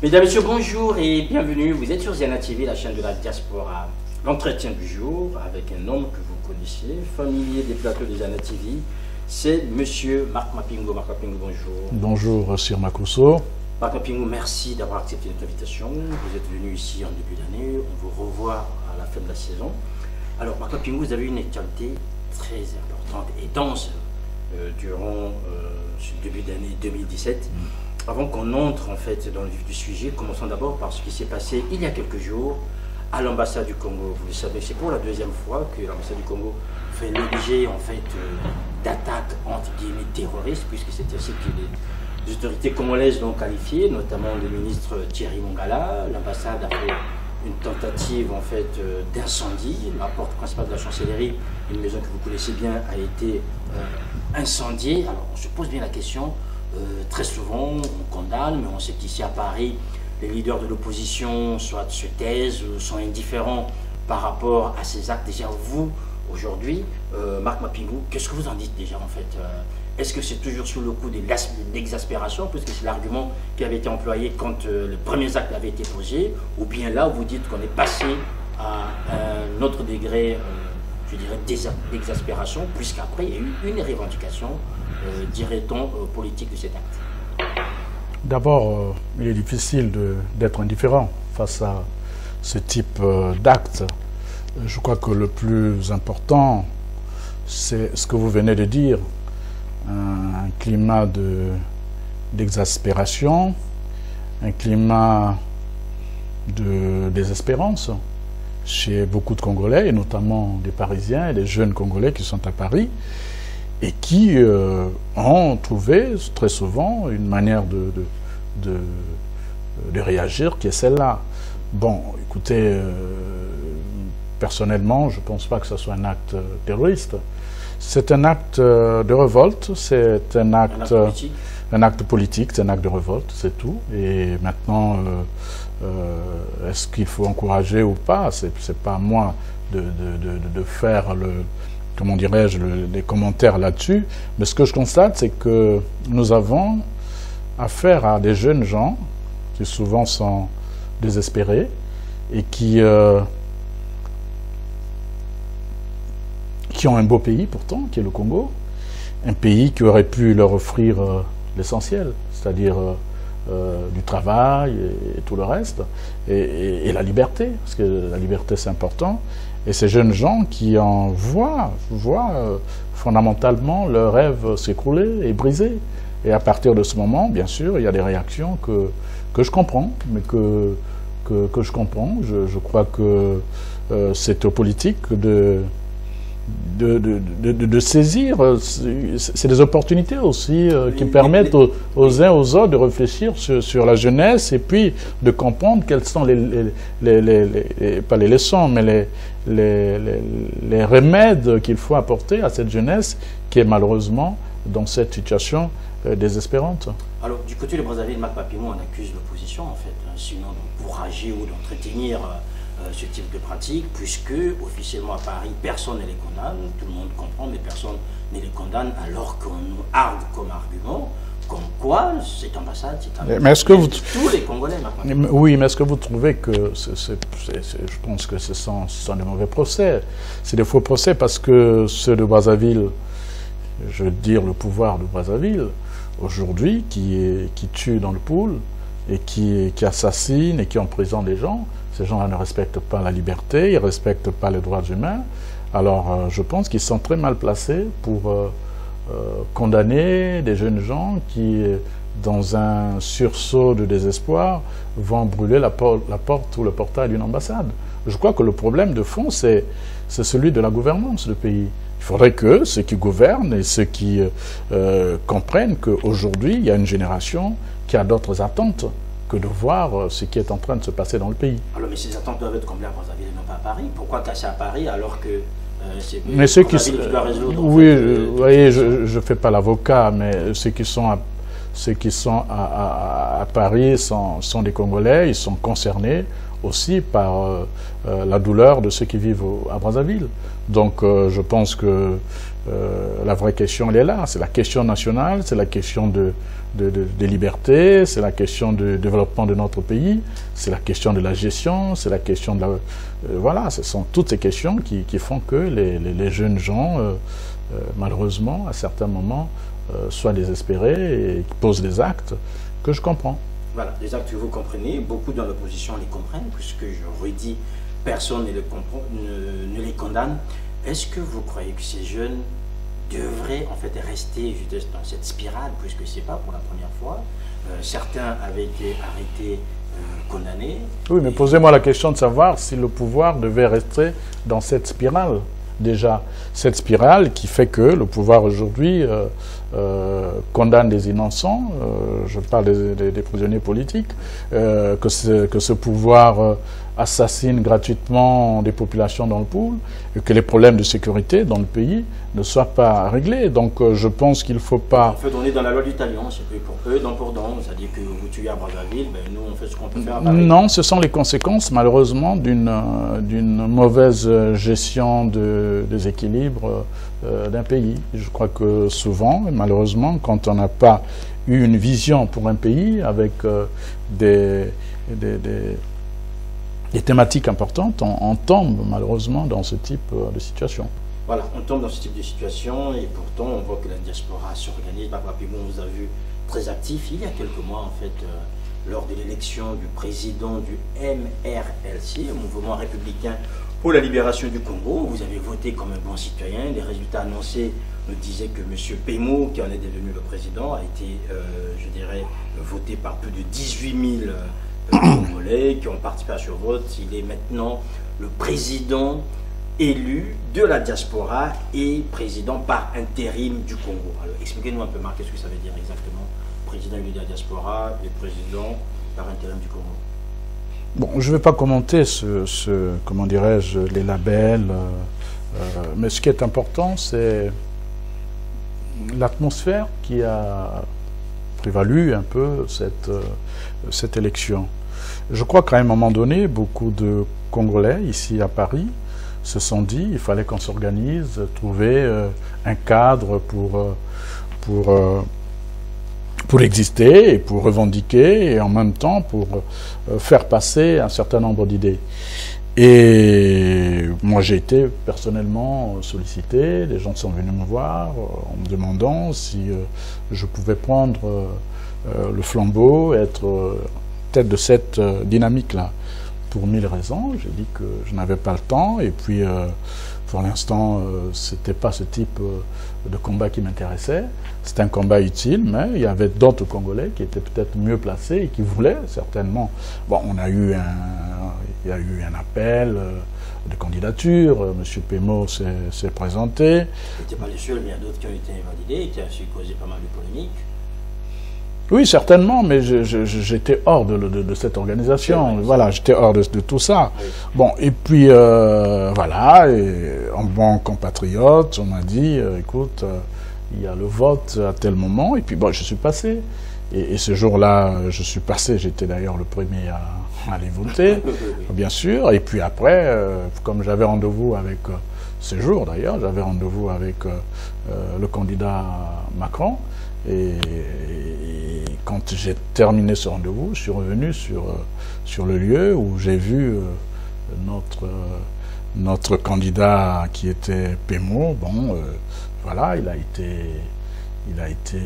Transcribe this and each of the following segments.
Mesdames, Messieurs, bonjour et bienvenue. Vous êtes sur Ziana TV, la chaîne de la diaspora. L'entretien du jour avec un homme que vous connaissez, familier des plateaux de Ziana TV, c'est Monsieur Marc Mapingo. Marc Mapingo, bonjour. Bonjour, Sir Makosso. Marc Mapingo, merci d'avoir accepté notre invitation. Vous êtes venu ici en début d'année, on vous revoit à la fin de la saison. Alors, Marc Mapingo, vous avez une actualité très importante et dense durant ce début d'année 2017. Avant qu'on entre en fait dans le vif du sujet, commençons d'abord par ce qui s'est passé il y a quelques jours à l'ambassade du Congo. Vous le savez, c'est pour la deuxième fois que l'ambassade du Congo fait l'objet en fait d'attaques entre guillemets terroristes, puisque c'est ainsi que les autorités congolaises l'ont qualifié, notamment le ministre Thierry Mongala. L'ambassade a fait une tentative en fait d'incendie. La porte principale de la chancellerie, une maison que vous connaissez bien, a été incendiée. Alors on se pose bien la question. Très souvent, on condamne, mais on sait qu'ici à Paris, les leaders de l'opposition soit se taisent, sont indifférents par rapport à ces actes. Déjà, vous, aujourd'hui, Marc Mapingo, qu'est-ce que vous en dites déjà en fait? Est-ce que c'est toujours sous le coup de l'exaspération, puisque c'est l'argument qui avait été employé quand les premiers actes avaient été posés, ou bien là où vous dites qu'on est passé à un autre degré, je dirais, d'exaspération, puisqu'après il y a eu une revendication, dirait-on, politique de cet acte? D'abord, il est difficile d'être indifférent face à ce type d'acte. Je crois que le plus important, c'est ce que vous venez de dire, un climat d'exaspération, un climat de désespérance chez beaucoup de Congolais, et notamment des Parisiens et des jeunes Congolais qui sont à Paris, et qui ont trouvé très souvent une manière de réagir qui est celle-là. Bon, écoutez, personnellement, je ne pense pas que ce soit un acte terroriste. C'est un acte de révolte, c'est un acte politique, c'est un acte de révolte, c'est tout. Et maintenant, est-ce qu'il faut encourager ou pas? C'est pas à moi de faire comment dirais-je, des commentaires là-dessus. Mais ce que je constate, c'est que nous avons affaire à des jeunes gens qui souvent sont désespérés et qui ont un beau pays pourtant, qui est le Congo, un pays qui aurait pu leur offrir l'essentiel, c'est-à-dire du travail et tout le reste, et la liberté, parce que la liberté c'est important. Et ces jeunes gens qui en voient fondamentalement leur rêve s'écrouler et briser. Et à partir de ce moment, bien sûr, il y a des réactions que je comprends, mais que je comprends. Je crois que c'est aux politiques de saisir. C'est des opportunités aussi qui permettent aux uns aux autres de réfléchir sur la jeunesse et puis de comprendre quelles sont pas les leçons, mais les remèdes qu'il faut apporter à cette jeunesse qui est malheureusement dans cette situation désespérante. Alors, du côté de Brazzaville, Marc Mapingo, on accuse l'opposition, en fait, sinon d'encourager ou d'entretenir ce type de pratique, puisque officiellement à Paris, personne ne les condamne, tout le monde comprend, mais personne ne les condamne, alors qu'on nous argue comme argument, comme quoi cette ambassade, mais est-ce que tous les Congolais maintenant. Oui, mais est-ce que vous trouvez que, je pense que ce sont des mauvais procès, c'est des faux procès, parce que ceux de Brazzaville, je veux dire le pouvoir de Brazzaville, aujourd'hui, qui tue dans le pool, et qui assassine et qui emprisonne les gens, ces gens-là ne respectent pas la liberté, ils ne respectent pas les droits humains. Alors je pense qu'ils sont très mal placés pour condamner des jeunes gens qui, dans un sursaut de désespoir, vont brûler la porte ou le portail d'une ambassade. Je crois que le problème de fond, c'est celui de la gouvernance du pays. Il faudrait que ceux qui gouvernent et ceux qui comprennent qu'aujourd'hui, il y a une génération qui a d'autres attentes que de voir ce qui est en train de se passer dans le pays. Alors, mais ces attentes doivent être comblées à Brazzaville et non pas à Paris. Pourquoi casser à Paris alors que c'est Brazzaville qui doit résoudre? Oui, vous voyez, je ne fais pas l'avocat, mais ceux qui sont à Paris sont des Congolais, ils sont concernés. aussi par la douleur de ceux qui vivent à Brazzaville. Donc je pense que la vraie question, elle est là. C'est la question nationale, c'est la question des libertés, c'est la question du développement de notre pays, c'est la question de la gestion, c'est la question de la... voilà, ce sont toutes ces questions qui font que les jeunes gens, malheureusement, à certains moments, soient désespérés et posent des actes que je comprends. Voilà, des actes que vous comprenez, beaucoup dans l'opposition les comprennent, puisque je redis, personne ne les condamne. Est-ce que vous croyez que ces jeunes devraient en fait rester dans cette spirale, puisque ce n'est pas pour la première fois? Certains avaient été arrêtés, condamnés. Oui, mais posez-moi la question de savoir si le pouvoir devait rester dans cette spirale. Déjà, cette spirale qui fait que le pouvoir aujourd'hui condamne des innocents, je parle des prisonniers politiques, que ce pouvoir assassine gratuitement des populations dans le pool, et que les problèmes de sécurité dans le pays ne soient pas réglés. Donc je pense qu'il ne faut pas... En fait, on est dans la loi du talion, c'est que pour eux, dents pour dents, c'est-à-dire que vous tuez à Brazzaville, ben, nous on fait ce qu'on peut faire à Paris. Non, ce sont les conséquences malheureusement d'une mauvaise gestion des équilibres d'un pays. Je crois que souvent, malheureusement, quand on n'a pas eu une vision pour un pays avec des thématiques importantes, on tombe malheureusement dans ce type de situation. Voilà, on tombe dans ce type de situation et pourtant on voit que la diaspora s'organise. Papa Pimon vous a vu très actif il y a quelques mois en fait, lors de l'élection du président du MRLC, Mouvement républicain pour la libération du Congo. Vous avez voté comme un bon citoyen. Les résultats annoncés nous disaient que M. Pemo, qui en est devenu le président, a été, je dirais, voté par plus de 18 000 Congolais qui ont participé à ce vote. Il est maintenant le président élu de la diaspora et président par intérim du Congo. Alors expliquez-nous un peu, Marc, qu'est-ce que ça veut dire exactement, président élu de la diaspora et président par intérim du Congo? Bon, je ne vais pas commenter comment dirais-je, les labels, mais ce qui est important, c'est l'atmosphère qui a prévalu un peu cette élection. Je crois qu'à un moment donné, beaucoup de Congolais ici à Paris se sont dit qu'il fallait qu'on s'organise, trouver un cadre pour exister et pour revendiquer et en même temps pour faire passer un certain nombre d'idées. Et moi j'ai été personnellement sollicité, des gens sont venus me voir en me demandant si je pouvais prendre le flambeau, être tête de cette dynamique-là. Pour 1000 raisons, j'ai dit que je n'avais pas le temps et puis pour l'instant c'était pas ce type de combat qui m'intéressait. C'était un combat utile, mais il y avait d'autres Congolais qui étaient peut-être mieux placés et qui voulaient certainement. Bon, il y a eu un appel de candidature, M. Pemo s'est présenté. Vous n'étiez pas les seuls, mais il y a d'autres qui ont été invalidés, qui ont causé pas mal de polémiques. Oui, certainement, mais j'étais hors de cette organisation. Voilà, j'étais hors de tout ça. Oui. Bon, et puis, voilà, et en bon compatriote, on m'a dit, écoute, il y a le vote à tel moment, et puis bon, je suis passé. Et ce jour-là, je suis passé, j'étais d'ailleurs le premier à aller voter, bien sûr. Et puis après, comme j'avais rendez-vous avec, ce jour d'ailleurs, j'avais rendez-vous avec le candidat Macron, et quand j'ai terminé ce rendez-vous, je suis revenu sur le lieu où j'ai vu notre candidat qui était Pemo. Bon, voilà, il a été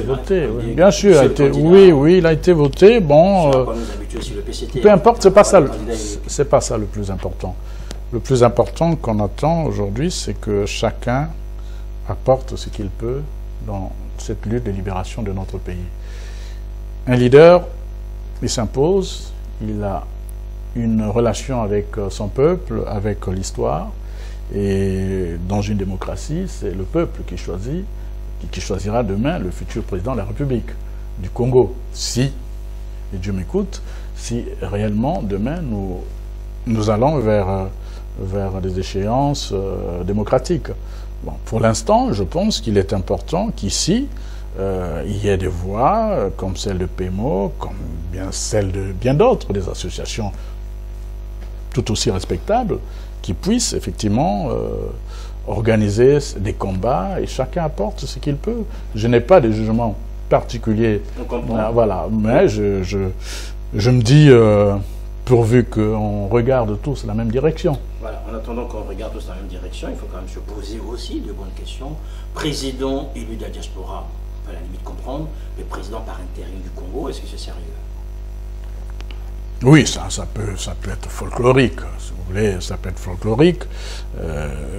voté. Oui. Bien sûr, oui, il a été voté. Bon, peu importe, c'est pas ça le plus important. Le plus important qu'on attend aujourd'hui, c'est que chacun apporte ce qu'il peut dans cette lutte de libération de notre pays. Un leader, il s'impose, il a une relation avec son peuple, avec l'histoire, et dans une démocratie, c'est le peuple qui choisit, qui choisira demain le futur président de la République du Congo. Si, et Dieu m'écoute, si réellement demain nous allons vers des échéances démocratiques. Bon, pour l'instant, je pense qu'il est important qu'ici, il y ait des voix comme celle de Pemo, comme celle de bien d'autres, des associations tout aussi respectables, qui puissent effectivement organiser des combats et chacun apporte ce qu'il peut. Je n'ai pas de jugement particulier. Voilà, mais je me dis, pourvu qu'on regarde tous la même direction. Voilà, en attendant qu'on regarde tous la même direction, il faut quand même se poser aussi de bonnes questions. Président élu de la diaspora, on peut à la limite comprendre, mais président par intérim du Congo, est-ce que c'est sérieux? Oui, ça peut être folklorique, si vous voulez, ça peut être folklorique,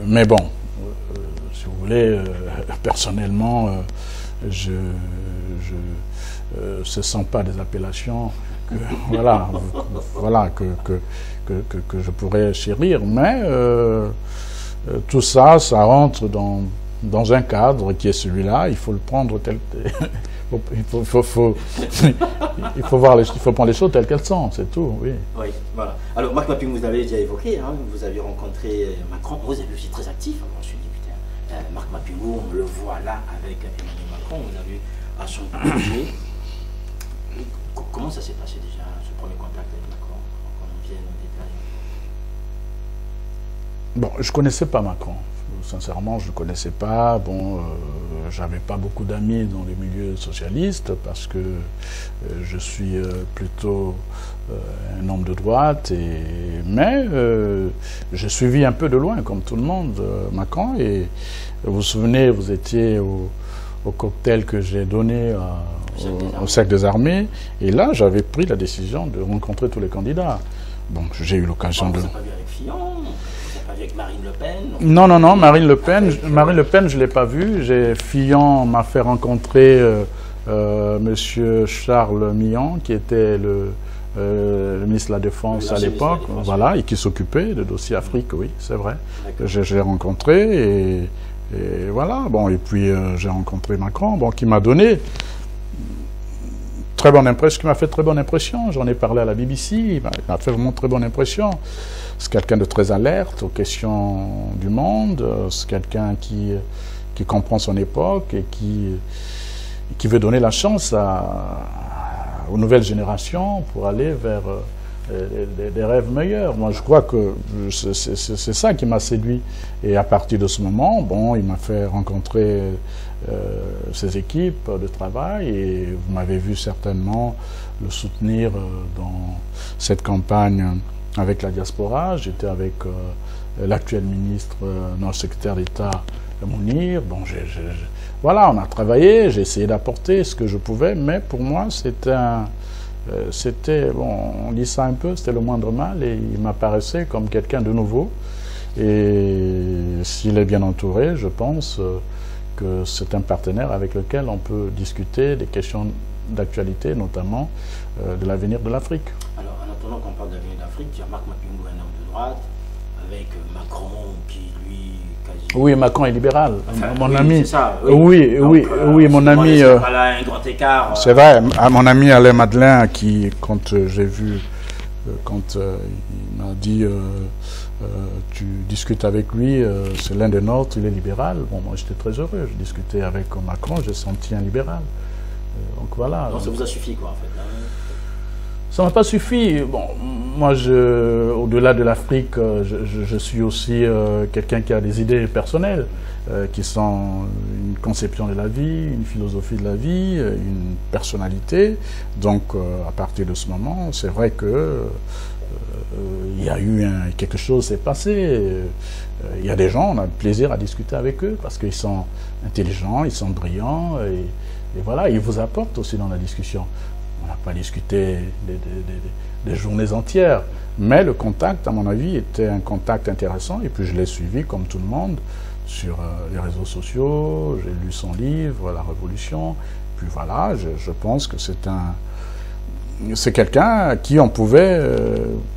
mais bon, si vous voulez, personnellement, ce ne sont pas des appellations que, voilà, que je pourrais chérir, mais tout ça, ça rentre dans un cadre qui est celui-là, il faut le prendre tel... il faut prendre les choses telles qu'elles sont, c'est tout, oui. Oui, voilà. Alors, Marc Mapingou, vous avez déjà évoqué, hein, vous avez rencontré Macron, vous avez aussi très actif, hein, je suis député. Marc Mapingou, on le voit là avec Emmanuel Macron, vous avez à son projet. Comment ça s'est passé déjà, ce premier contact avec Macron, qu'on vienne au détail? Bon, je ne connaissais pas Macron. Sincèrement, je ne le connaissais pas. Bon, j'avais pas beaucoup d'amis dans les milieux socialistes parce que je suis plutôt un homme de droite. Mais j'ai suivi un peu de loin, comme tout le monde, Macron. Et vous vous souvenez, vous étiez au cocktail que j'ai donné au Cercle des Armées. Et là, j'avais pris la décision de rencontrer tous les candidats. Donc, j'ai eu l'occasion de... Vous n'avez pas vu avec Fillon? Avec Marine Le Pen? Non, Marine Le Pen, je ne l'ai pas vue. Fillon m'a fait rencontrer Monsieur Charles Millon, qui était le ministre de la Défense à l'époque, voilà, et qui s'occupait de dossiers Afrique, oui, c'est vrai. J'ai rencontré et voilà. Bon, et puis j'ai rencontré Macron, bon, qui m'a donné très bonne impression, qui m'a fait très bonne impression. J'en ai parlé à la BBC, il m'a fait vraiment très bonne impression. C'est quelqu'un de très alerte aux questions du monde, c'est quelqu'un qui comprend son époque et qui veut donner la chance aux nouvelles générations pour aller vers des rêves meilleurs. Moi, je crois que c'est ça qui m'a séduit. Et à partir de ce moment, bon, il m'a fait rencontrer ses équipes de travail et vous m'avez vu certainement le soutenir dans cette campagne avec la diaspora. J'étais avec l'actuel ministre, notre secrétaire d'État, Mounir. Bon, voilà, on a travaillé, j'ai essayé d'apporter ce que je pouvais, mais pour moi, c'était, bon, on dit ça un peu, c'était le moindre mal, et il m'apparaissait comme quelqu'un de nouveau. Et s'il est bien entouré, je pense que c'est un partenaire avec lequel on peut discuter des questions d'actualité, notamment de l'avenir de l'Afrique. Alors, en attendant qu'on parle de l'avenir de l'Afrique, il y a Marc Mapingou, un homme de droite, avec Macron qui, lui, quasi... Oui, Macron est libéral. Enfin, mon oui, ami... c'est ça, oui. Oui, mon ami... Voilà, un grand écart. C'est vrai, mon ami Alain Madeleine, qui, quand j'ai vu, quand il m'a dit... tu discutes avec lui, c'est l'un des nôtres, il est libéral. Bon, moi j'étais très heureux, je discutais avec Macron, j'ai senti un libéral. Donc voilà. Donc ça vous a suffi quoi en fait là. Ça ne m'a pas suffi. Bon, moi au-delà de l'Afrique, je suis aussi quelqu'un qui a des idées personnelles, qui sont une conception de la vie, une philosophie de la vie, une personnalité. Donc à partir de ce moment, c'est vrai que il y a eu quelque chose s'est passé. Il y a des gens, on a le plaisir à discuter avec eux parce qu'ils sont intelligents, ils sont brillants et voilà, ils vous apportent aussi dans la discussion. On n'a pas discuté des journées entières, mais le contact, à mon avis, était un contact intéressant et puis je l'ai suivi comme tout le monde sur les réseaux sociaux, j'ai lu son livre, La Révolution, puis voilà, je pense que c'est quelqu'un à qui on pouvait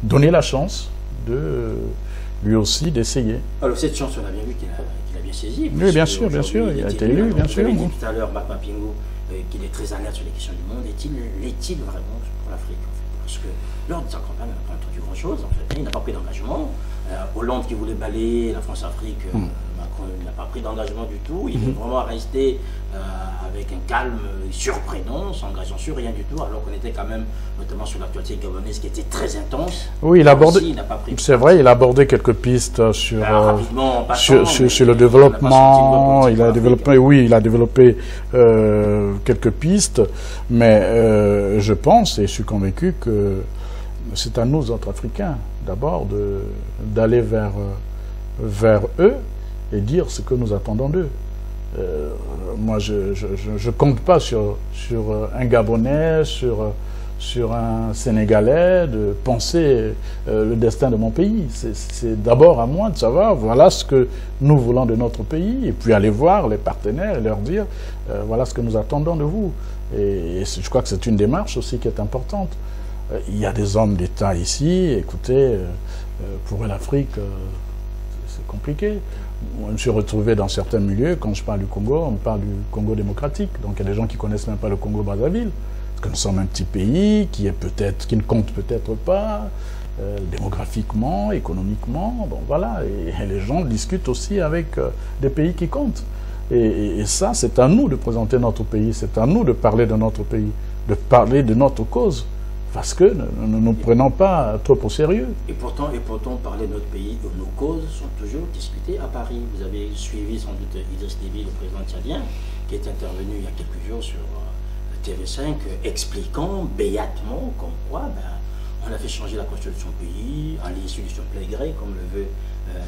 donner la chance de lui aussi d'essayer. Alors cette chance, on a bien vu qu'il a bien saisi. Oui, bien sûr, il a été élu, bien sûr. Vous avez dit tout à l'heure, Marc Mapingou, qu'il est très alerte sur les questions du monde. L'est-il vraiment pour l'Afrique en fait? Parce que lors de sa campagne, on n'a pas entendu grand-chose en fait. Il n'a pas pris d'engagement. Hollande qui voulait balayer la France-Afrique, Macron n'a pas pris d'engagement du tout. Il est vraiment resté avec un calme surprenant, s'engageant sur rien du tout, alors qu'on était quand même, notamment sur l'actualité gabonaise, qui était très intense. Oui, il a abordé, c'est vrai, il a abordé quelques pistes sur, sur le développement. Il a développé, oui, il a développé quelques pistes, mais je pense et je suis convaincu que c'est à nous, autres Africains, d'abord d'aller vers eux et dire ce que nous attendons d'eux. Moi, je ne compte pas sur un Gabonais, sur un Sénégalais de penser le destin de mon pays. C'est d'abord à moi de savoir, voilà ce que nous voulons de notre pays, et puis aller voir les partenaires et leur dire, voilà ce que nous attendons de vous. Et je crois que c'est une démarche aussi qui est importante. Il y a des hommes d'État ici, écoutez, pour l'Afrique, c'est compliqué. Moi, je me suis retrouvé dans certains milieux, quand je parle du Congo, on me parle du Congo démocratique. Donc il y a des gens qui ne connaissent même pas le Congo-Brazzaville. Parce que nous sommes un petit pays qui ne compte peut-être pas, démographiquement, économiquement. Bon voilà, et les gens discutent aussi avec des pays qui comptent. Et ça, c'est à nous de présenter notre pays, c'est à nous de parler de notre pays, de parler de notre cause. Parce que nous ne nous prenons pas trop au sérieux. Et pourtant, parler de notre pays, nos causes sont toujours discutées à Paris. Vous avez suivi sans doute Idriss Déby, le président tchadien, qui est intervenu il y a quelques jours sur TV5, expliquant béatement comme quoi on a fait changer la constitution du pays à l'issue du plein gré, comme le veut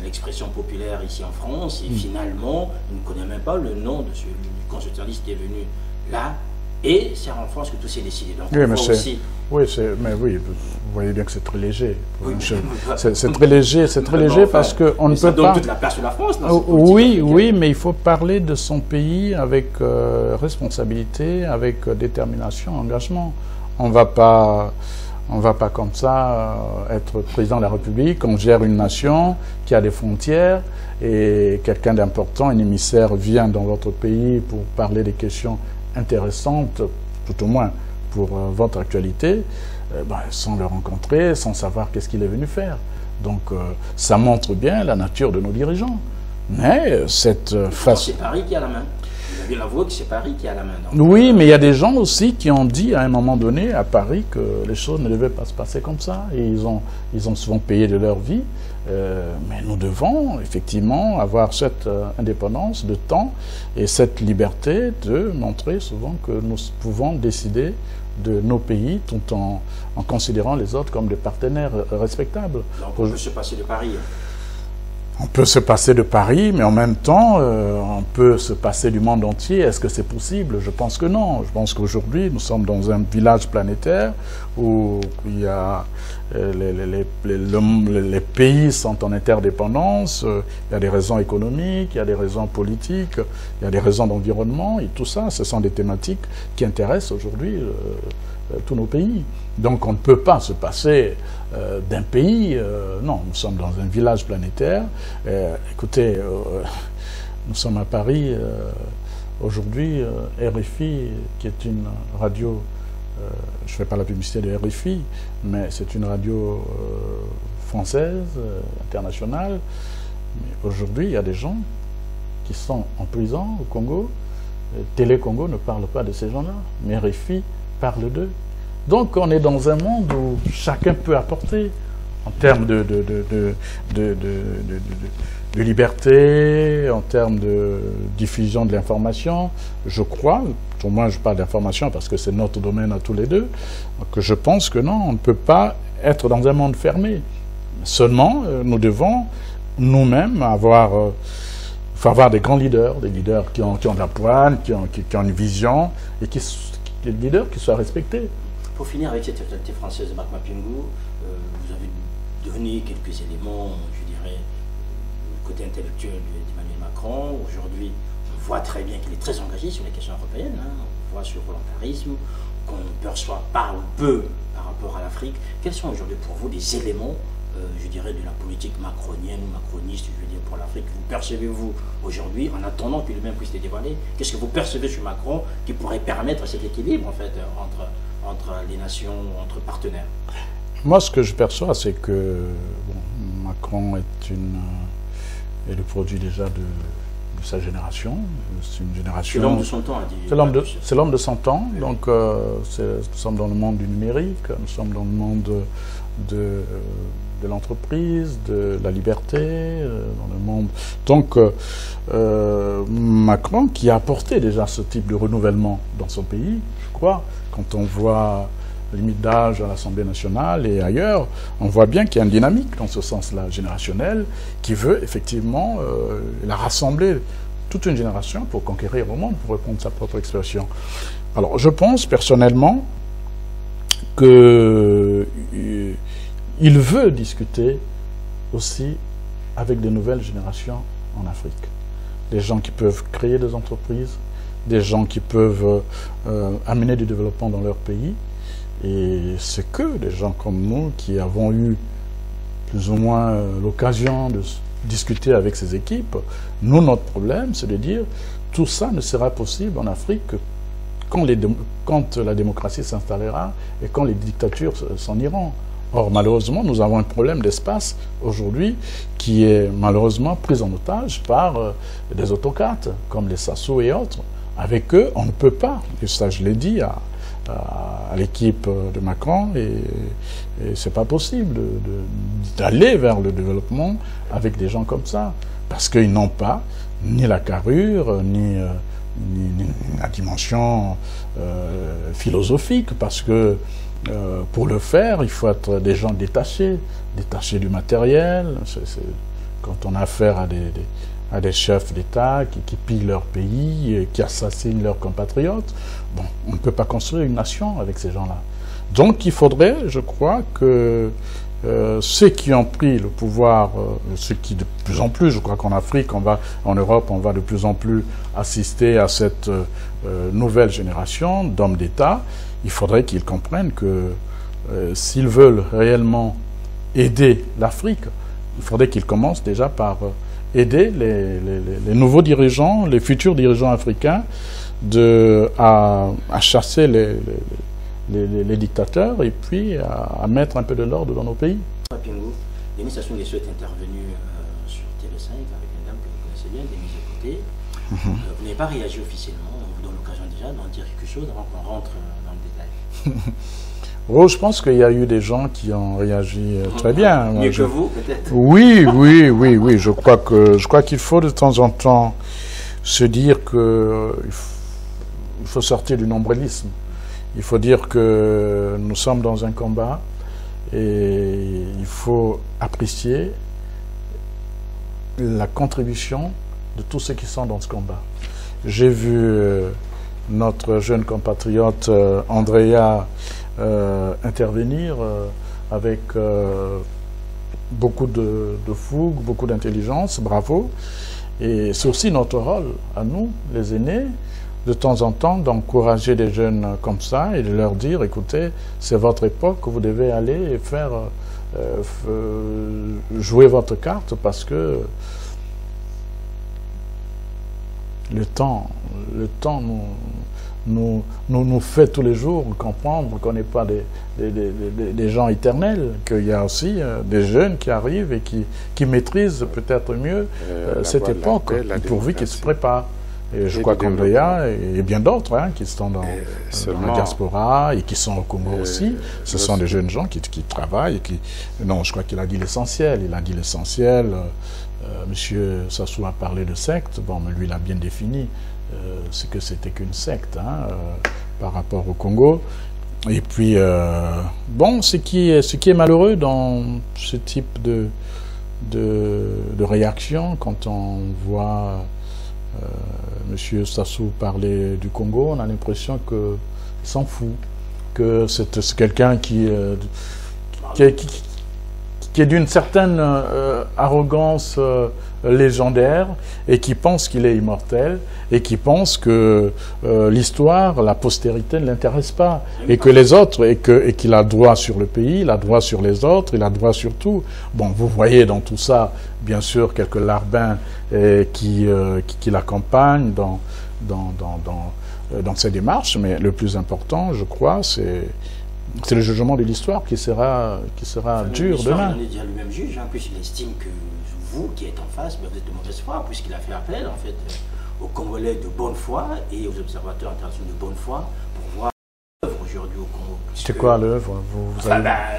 l'expression populaire ici en France. Et finalement, on ne connaît même pas le nom de celui du constitutionnaliste qui est venu là. Et c'est en France que tout s'est décidé. Donc oui, mais oui, vous voyez bien que c'est très léger. Oui, c'est très léger, parce qu'on ne peut pas... Ça donne toute la place de la France. Oui, mais il faut parler de son pays avec responsabilité, avec détermination, engagement. On ne va pas comme ça être président de la République. On gère une nation qui a des frontières et quelqu'un d'important, un émissaire, vient dans votre pays pour parler des questions intéressante, tout au moins pour votre actualité, sans le rencontrer, sans savoir qu'est-ce qu'il est venu faire. Donc ça montre bien la nature de nos dirigeants. Mais cette façon... C'est Paris qui a la main. Vous avez l'avoué que c'est Paris qui a la main. Donc, oui, mais il y a des gens aussi qui ont dit à un moment donné à Paris que les choses ne devaient pas se passer comme ça. Et ils ont souvent payé de leur vie. Mais nous devons effectivement avoir cette indépendance de temps et cette liberté de montrer souvent que nous pouvons décider de nos pays tout en considérant les autres comme des partenaires respectables. Donc on peut se passer de Paris. On peut se passer de Paris, mais en même temps, on peut se passer du monde entier. Est-ce que c'est possible? Je pense que non. Je pense qu'aujourd'hui, nous sommes dans un village planétaire où il y a les pays sont en interdépendance. Il y a des raisons économiques, il y a des raisons politiques, il y a des raisons d'environnement. Et tout ça, ce sont des thématiques qui intéressent aujourd'hui tous nos pays. Donc on ne peut pas se passer d'un pays. Non, nous sommes dans un village planétaire. Écoutez, nous sommes à Paris. Aujourd'hui, RFI, qui est une radio, je ne fais pas la publicité de RFI, mais c'est une radio française, internationale. Mais aujourd'hui, il y a des gens qui sont en prison au Congo. Télé Congo ne parle pas de ces gens-là, mais RFI parle d'eux. Donc on est dans un monde où chacun peut apporter en termes de liberté, en termes de diffusion de l'information. Je crois, pour moi je parle d'information parce que c'est notre domaine à tous les deux, que je pense que non, on ne peut pas être dans un monde fermé. Seulement, nous devons nous-mêmes avoir... Il faut avoir des grands leaders, des leaders qui ont de la poigne, qui ont une vision, et des leaders qui soient respectés. Pour finir avec cette actualité française de Marc Mapingu, vous avez donné quelques éléments, je dirais, du côté intellectuel d'Emmanuel Macron. Aujourd'hui, on voit très bien qu'il est très engagé sur les questions européennes. On voit sur le volontarisme, qu'on perçoit pas ou peu par rapport à l'Afrique. Quels sont aujourd'hui pour vous des éléments, je dirais, de la politique macronienne ou macroniste, je veux dire, pour l'Afrique? Vous percevez-vous aujourd'hui, en attendant que lui-même puisse les dévoiler, qu'est-ce que vous percevez sur Macron qui pourrait permettre cet équilibre, en fait, entre les nations, entre partenaires? Moi, ce que je perçois, c'est que Macron est le produit déjà de sa génération. C'est une génération... C'est l'homme de son temps, a dit. C'est l'homme de son temps. Donc, nous sommes dans le monde du numérique, nous sommes dans le monde de l'entreprise, de la liberté, dans le monde... Donc, Macron, qui a apporté déjà ce type de renouvellement dans son pays, je crois, quand on voit la limite d'âge à l'Assemblée nationale et ailleurs, on voit bien qu'il y a une dynamique dans ce sens-là, générationnel, qui veut effectivement la rassembler toute une génération pour conquérir le monde, pour répondre à sa propre expression. Alors, je pense personnellement qu'il veut discuter aussi avec de nouvelles générations en Afrique. Des gens qui peuvent créer des entreprises, des gens qui peuvent amener du développement dans leur pays. Et c'est que des gens comme nous qui avons eu plus ou moins l'occasion de discuter avec ces équipes. Nous, notre problème, c'est de dire tout ça ne sera possible en Afrique que quand la démocratie s'installera et quand les dictatures s'en iront. Or, malheureusement, nous avons un problème d'espace aujourd'hui qui est malheureusement pris en otage par des autocrates comme les Sassou et autres. Avec eux, on ne peut pas, et ça je l'ai dit à l'équipe de Macron, et c'est pas possible d'aller vers le développement avec des gens comme ça, parce qu'ils n'ont pas ni la carrure, ni la dimension philosophique, parce que pour le faire, il faut être des gens détachés du matériel. Quand on a affaire à des chefs d'État qui pillent leur pays, qui assassinent leurs compatriotes, bon, on ne peut pas construire une nation avec ces gens-là. Donc il faudrait, je crois, que ceux qui ont pris le pouvoir, ceux qui de plus en plus, je crois qu'en Afrique, en Europe, on va de plus en plus assister à cette nouvelle génération d'hommes d'État, il faudrait qu'ils comprennent que s'ils veulent réellement aider l'Afrique, il faudrait qu'ils commencent déjà par aider les nouveaux dirigeants, les futurs dirigeants africains à chasser les dictateurs et puis à mettre un peu de l'ordre dans nos pays. Pingo, Denis Sassou Nguesso est intervenu sur TV5 avec une dame que vous connaissez bien, Denise Écouté. Vous n'avez pas réagi officiellement, on vous donne l'occasion déjà d'en dire quelque chose avant qu'on rentre dans le détail. Oh, je pense qu'il y a eu des gens qui ont réagi très bien. Mieux que vous, peut-être. Oui. Je crois qu'il faut de temps en temps se dire que il faut sortir du nombrilisme. Il faut dire que nous sommes dans un combat et il faut apprécier la contribution de tous ceux qui sont dans ce combat. J'ai vu notre jeune compatriote Andrea intervenir avec beaucoup de fougue, beaucoup d'intelligence, bravo. Et c'est aussi notre rôle, à nous, les aînés, de temps en temps, d'encourager des jeunes comme ça et de leur dire, écoutez, c'est votre époque, vous devez aller et faire jouer votre carte parce que le temps nous fait tous les jours comprendre qu'on n'est pas des gens éternels, qu'il y a aussi des jeunes qui arrivent et qui maîtrisent peut-être mieux cette époque, pourvu qu'ils se préparent. Et je crois qu'Andrea et bien d'autres qui sont dans la diaspora et qui sont au Congo aussi, ce sont des jeunes gens qui travaillent et qui... Non, je crois qu'il a dit l'essentiel. Il a dit l'essentiel. Monsieur Sassou a parlé de secte. Bon, mais lui, il a bien défini ce que c'était qu'une secte par rapport au Congo. Et puis, bon, ce qui est malheureux dans ce type de réaction, quand on voit Monsieur Sassou parler du Congo, on a l'impression qu'il s'en fout, que c'est quelqu'un qui est d'une certaine arrogance légendaire et qui pense qu'il est immortel et qui pense que l'histoire, la postérité ne l'intéresse pas et que les autres, et qu'il a droit sur le pays, il a droit sur les autres, il a droit sur tout. Bon, vous voyez dans tout ça, bien sûr, quelques larbins qui l'accompagnent dans ses démarches, mais le plus important, je crois, c'est c'est le jugement de l'histoire qui sera dur demain. Il dit à lui-même juge, en plus il estime que vous qui êtes en face, vous êtes de mauvaise foi, puisqu'il a fait appel en fait aux Congolais de bonne foi et aux observateurs internationaux de bonne foi pour voir l'œuvre aujourd'hui au Congo. C'est quoi l'œuvre?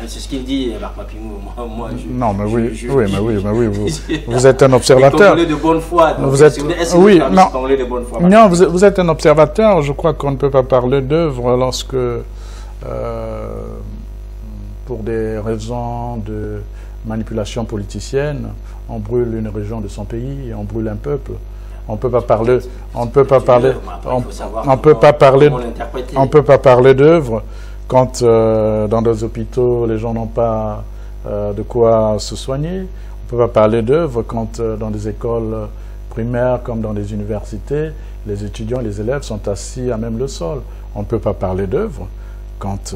C'est ce qu'il dit, Marc Mapimou. Moi, non, mais vous êtes un observateur. Les Congolais de bonne foi. Donc, vous êtes, oui, non, Congolais de bonne foi, non, vous êtes un observateur. Je crois qu'on ne peut pas parler d'œuvre lorsque, pour des raisons de manipulation politicienne, on brûle une région de son pays, on brûle un peuple. On peut pas parler, on peut pas parler, on peut pas parler d'œuvre quand dans des hôpitaux les gens n'ont pas de quoi se soigner. On peut pas parler d'œuvre quand dans des écoles primaires comme dans les universités, les étudiants, les élèves sont assis à même le sol. On ne peut pas parler d'œuvre quand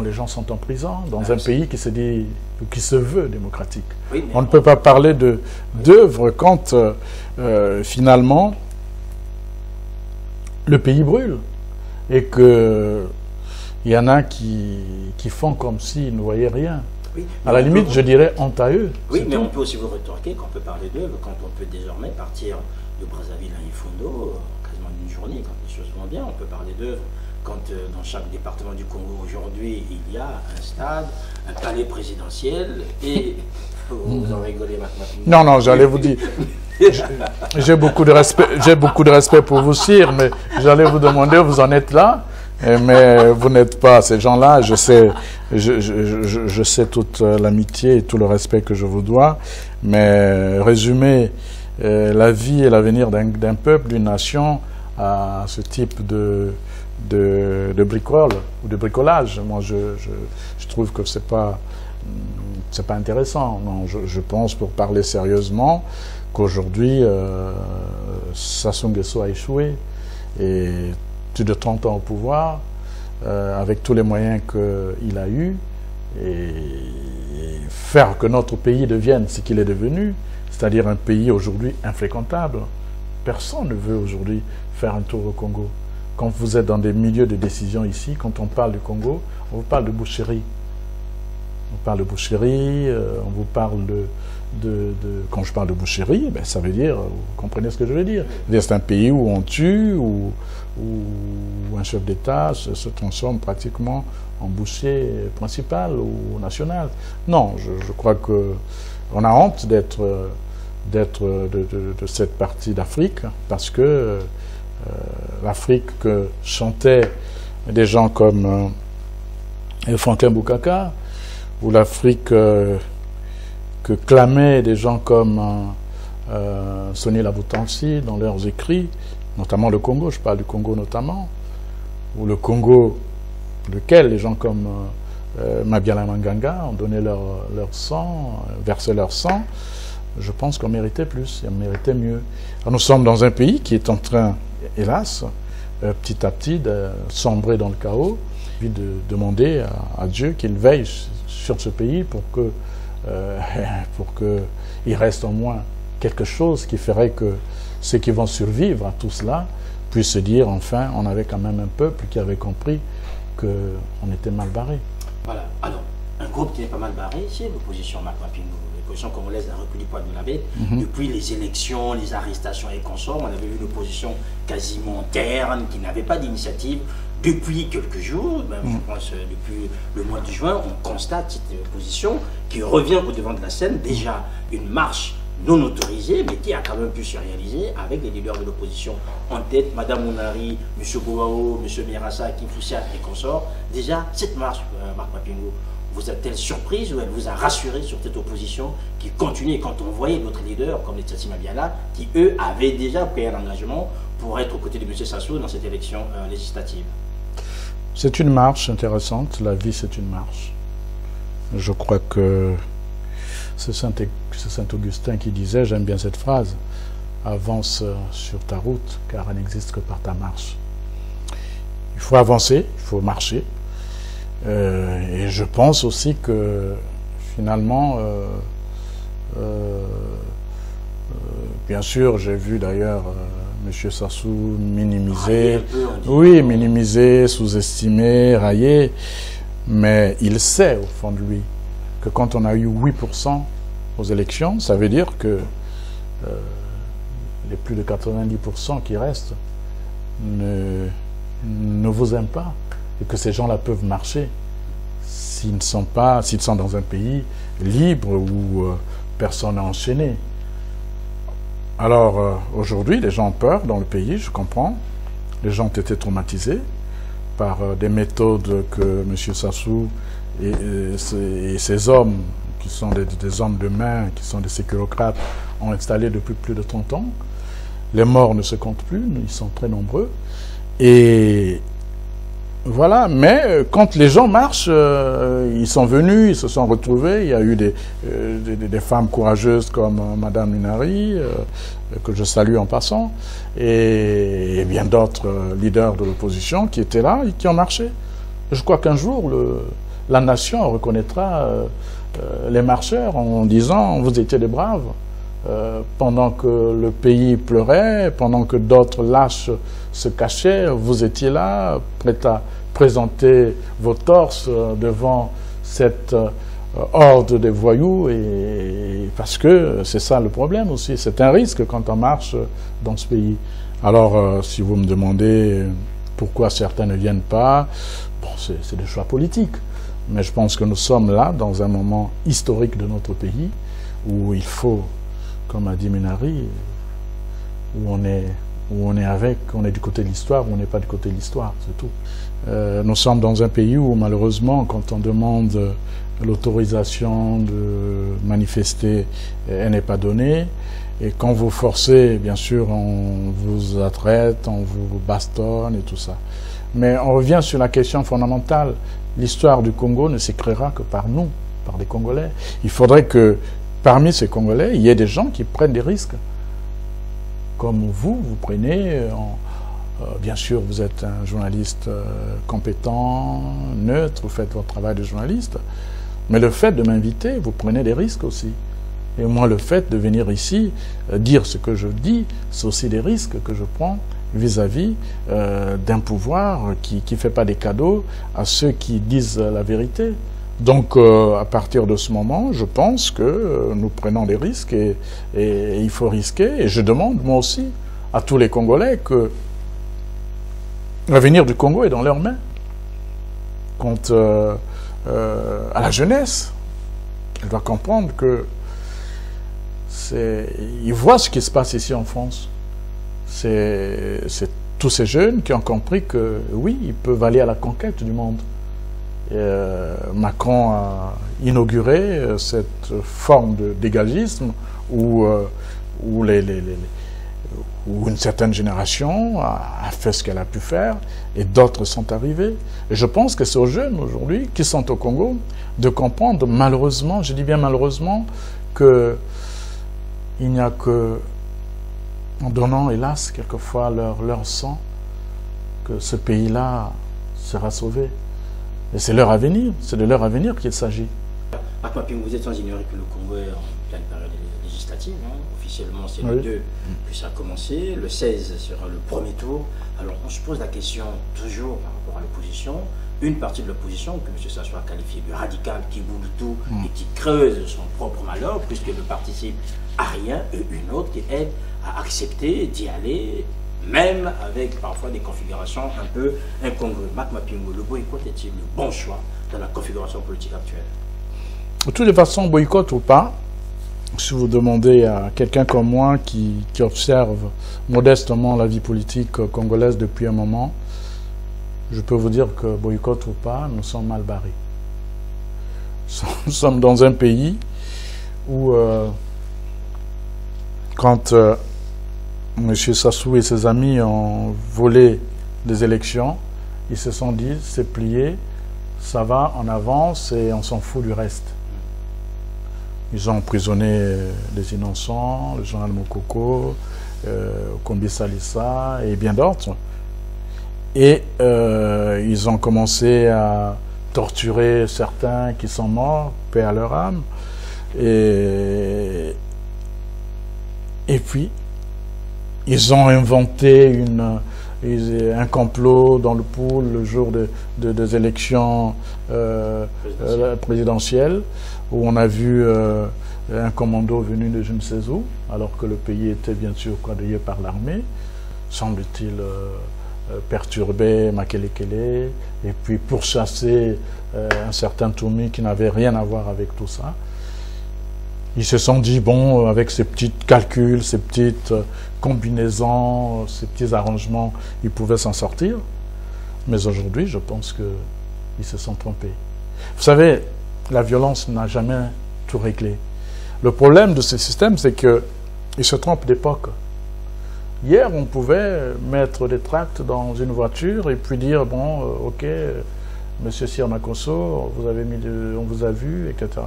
les gens sont en prison dans un pays qui se dit ou qui se veut démocratique. Oui, on ne peut pas parler d'œuvre quand finalement le pays brûle et qu'il y en a qui font comme s'ils ne voyaient rien. Oui, à la limite, je dirais honte à eux. Oui, mais on peut aussi vous rétorquer qu'on peut parler d'œuvre quand on peut désormais partir de Brazzaville à Ifondo quasiment d'une journée, quand les choses vont bien. On peut parler d'œuvre quand dans chaque département du Congo aujourd'hui, il y a un stade, un palais présidentiel et... Vous en rigolez maintenant. Non, j'allais vous dire... J'ai beaucoup de respect pour vous, sire, mais j'allais vous demander, vous en êtes là, mais vous n'êtes pas ces gens-là. Je sais toute l'amitié et tout le respect que je vous dois, mais résumer la vie et l'avenir d'un peuple, d'une nation, à ce type de bricole ou de bricolage, moi je trouve que c'est pas intéressant. Non, je pense, pour parler sérieusement, qu'aujourd'hui Sassou Nguesso a échoué et plus de 30 ans au pouvoir, avec tous les moyens qu'il a eus, et faire que notre pays devienne ce qu'il est devenu, c'est-à-dire un pays aujourd'hui infréquentable. Personne ne veut aujourd'hui faire un tour au Congo. Quand vous êtes dans des milieux de décision ici, quand on parle du Congo, on vous parle de boucherie. On parle de boucherie, on vous parle quand je parle de boucherie, ben ça veut dire, vous comprenez ce que je veux dire. C'est un pays où on tue, où un chef d'État se transforme pratiquement en boucher principal ou national. Non, je crois qu'on a honte d'être de cette partie d'Afrique, parce que l'Afrique que chantaient des gens comme Franklin Boukaka, ou l'Afrique que clamaient des gens comme Sonny Laboutansi dans leurs écrits, notamment le Congo, je parle du Congo notamment, ou le Congo lequel les gens comme Mabiala Manganga ont donné leur sang, versé leur sang. Je pense qu'on méritait plus, on méritait mieux. Alors nous sommes dans un pays qui est en train, hélas, petit à petit, de sombrer dans le chaos, puis de demander à Dieu qu'il veille sur ce pays pour qu'il reste au moins quelque chose qui ferait que ceux qui vont survivre à tout cela puissent se dire, enfin, on avait quand même un peuple qui avait compris qu'on était mal barré. Voilà. Alors, un groupe qui est pas mal barré, c'est l'opposition Marc Mapimou. L'opposition congolaise d'un repli du poids de la baie. Depuis les élections, les arrestations et consorts, on avait vu une opposition quasiment terne, qui n'avait pas d'initiative. Depuis quelques jours, même, je pense depuis le mois de juin, on constate cette opposition qui revient au devant de la scène. Déjà une marche non autorisée, mais qui a quand même pu se réaliser avec les leaders de l'opposition en tête, Mme Mounari, M. Bouao, M. Mirassa, Kim Foussia et consorts. Déjà, cette marche, Marc Mapimou, vous a-t-elle surprise ou elle vous a rassuré sur cette opposition qui continue? Quand on voyait d'autres leaders comme les Tsatsi Mabiala, qui eux avaient déjà pris un engagement pour être aux côtés de M. Sassou dans cette élection législative. C'est une marche intéressante, la vie c'est une marche. Je crois que c'est Saint-Augustin qui disait, j'aime bien cette phrase, avance sur ta route car elle n'existe que par ta marche. Il faut avancer, il faut marcher. Et je pense aussi que finalement Bien sûr, j'ai vu d'ailleurs M. Sassou minimiser, oui, minimiser, sous-estimer, railler, mais il sait au fond de lui que quand on a eu 8% aux élections, ça veut dire que les plus de 90% qui restent ne vous aiment pas et que ces gens-là peuvent marcher s'ils sont dans un pays libre où personne n'est enchaîné. Alors aujourd'hui, les gens ont peur dans le pays, je comprends. Les gens ont été traumatisés par des méthodes que M. Sassou et ses hommes, qui sont des hommes de main, qui sont des sécurocrates, ont installés depuis plus de 30 ans. Les morts ne se comptent plus, ils sont très nombreux. Et voilà, mais quand les gens marchent, ils sont venus, ils se sont retrouvés. Il y a eu des femmes courageuses comme Madame Minari, que je salue en passant, et bien d'autres leaders de l'opposition qui étaient là et qui ont marché. Je crois qu'un jour, la nation reconnaîtra les marcheurs en disant « vous étiez des braves ». Pendant que le pays pleurait, pendant que d'autres lâches se cachaient, vous étiez là, prêts à présenter vos torses devant cette horde des voyous, et parce que c'est ça le problème aussi, c'est un risque quand on marche dans ce pays. Alors, si vous me demandez pourquoi certains ne viennent pas, bon, c'est des choix politiques, mais je pense que nous sommes là dans un moment historique de notre pays où il faut, comme a dit Minari, où on est du côté de l'histoire, où on n'est pas du côté de l'histoire, c'est tout. Nous sommes dans un pays où, malheureusement, quand on demande l'autorisation de manifester, elle n'est pas donnée. Et quand vous forcez, bien sûr, on vous attraite, on vous bastonne et tout ça. Mais on revient sur la question fondamentale. L'histoire du Congo ne s'écrira que par nous, par les Congolais. Il faudrait que parmi ces Congolais, il y a des gens qui prennent des risques. Comme vous prenez, bien sûr, vous êtes un journaliste compétent, neutre, vous faites votre travail de journaliste, mais le fait de m'inviter, vous prenez des risques aussi. Et moi, le fait de venir ici, dire ce que je dis, c'est aussi des risques que je prends vis-à-vis d'un pouvoir qui ne fait pas des cadeaux à ceux qui disent la vérité. Donc, à partir de ce moment, je pense que nous prenons des risques et il faut risquer. Et je demande, moi aussi, à tous les Congolais que l'avenir du Congo est dans leurs mains. Quant à la jeunesse, elle doit comprendre que ils voient ce qui se passe ici en France. C'est tous ces jeunes qui ont compris que, oui, ils peuvent aller à la conquête du monde. Macron a inauguré cette forme de dégagisme où une certaine génération a fait ce qu'elle a pu faire et d'autres sont arrivés. Et je pense que c'est aux jeunes aujourd'hui qui sont au Congo de comprendre, malheureusement, je dis bien malheureusement, que il n'y a que en donnant, hélas, quelquefois leur sang, que ce pays-là sera sauvé. Et c'est leur avenir, c'est de leur avenir qu'il s'agit. Vous êtes sans ignorer que le Congo est en pleine période législative. Hein. Officiellement, c'est le 2 que ça a commencé. Le 16 sera le premier tour. Alors, on se pose la question toujours par rapport à l'opposition. Une partie de l'opposition, que M. Sassou a qualifié de radical, qui boule tout et qui creuse son propre malheur, puisqu'elle ne participe à rien, et une autre qui aide à accepter d'y aller, même avec parfois des configurations un peu incongrues. Mac Mapingo, le boycott est-il le bon choix dans la configuration politique actuelle? De toutes les façons, boycott ou pas, si vous demandez à quelqu'un comme moi qui observe modestement la vie politique congolaise depuis un moment, je peux vous dire que boycott ou pas, nous sommes mal barrés. Nous sommes dans un pays où, quand M. Sassou et ses amis ont volé des élections, ils se sont dit, c'est plié, ça va, on avance et on s'en fout du reste. Ils ont emprisonné les innocents, le journal Mokoko, Kombi Salissa et bien d'autres. Et ils ont commencé à torturer certains qui sont morts, paix à leur âme. Et puis, ils ont inventé un complot dans le pool le jour des élections présidentielles, où on a vu un commando venu de je ne sais où, alors que le pays était bien sûr quadrillé par l'armée, semble-t-il perturber Makelekele, et puis pourchasser un certain Toumi qui n'avait rien à voir avec tout ça. Ils se sont dit, bon, avec ces petits calculs, ces petites combinaisons, ces petits arrangements, ils pouvaient s'en sortir. Mais aujourd'hui, je pense qu'ils se sont trompés. Vous savez, la violence n'a jamais tout réglé. Le problème de ce système, c'est qu'ils se trompent d'époque. Hier, on pouvait mettre des tracts dans une voiture et puis dire, bon, ok, monsieur Sir Makosso, on vous a vu, etc.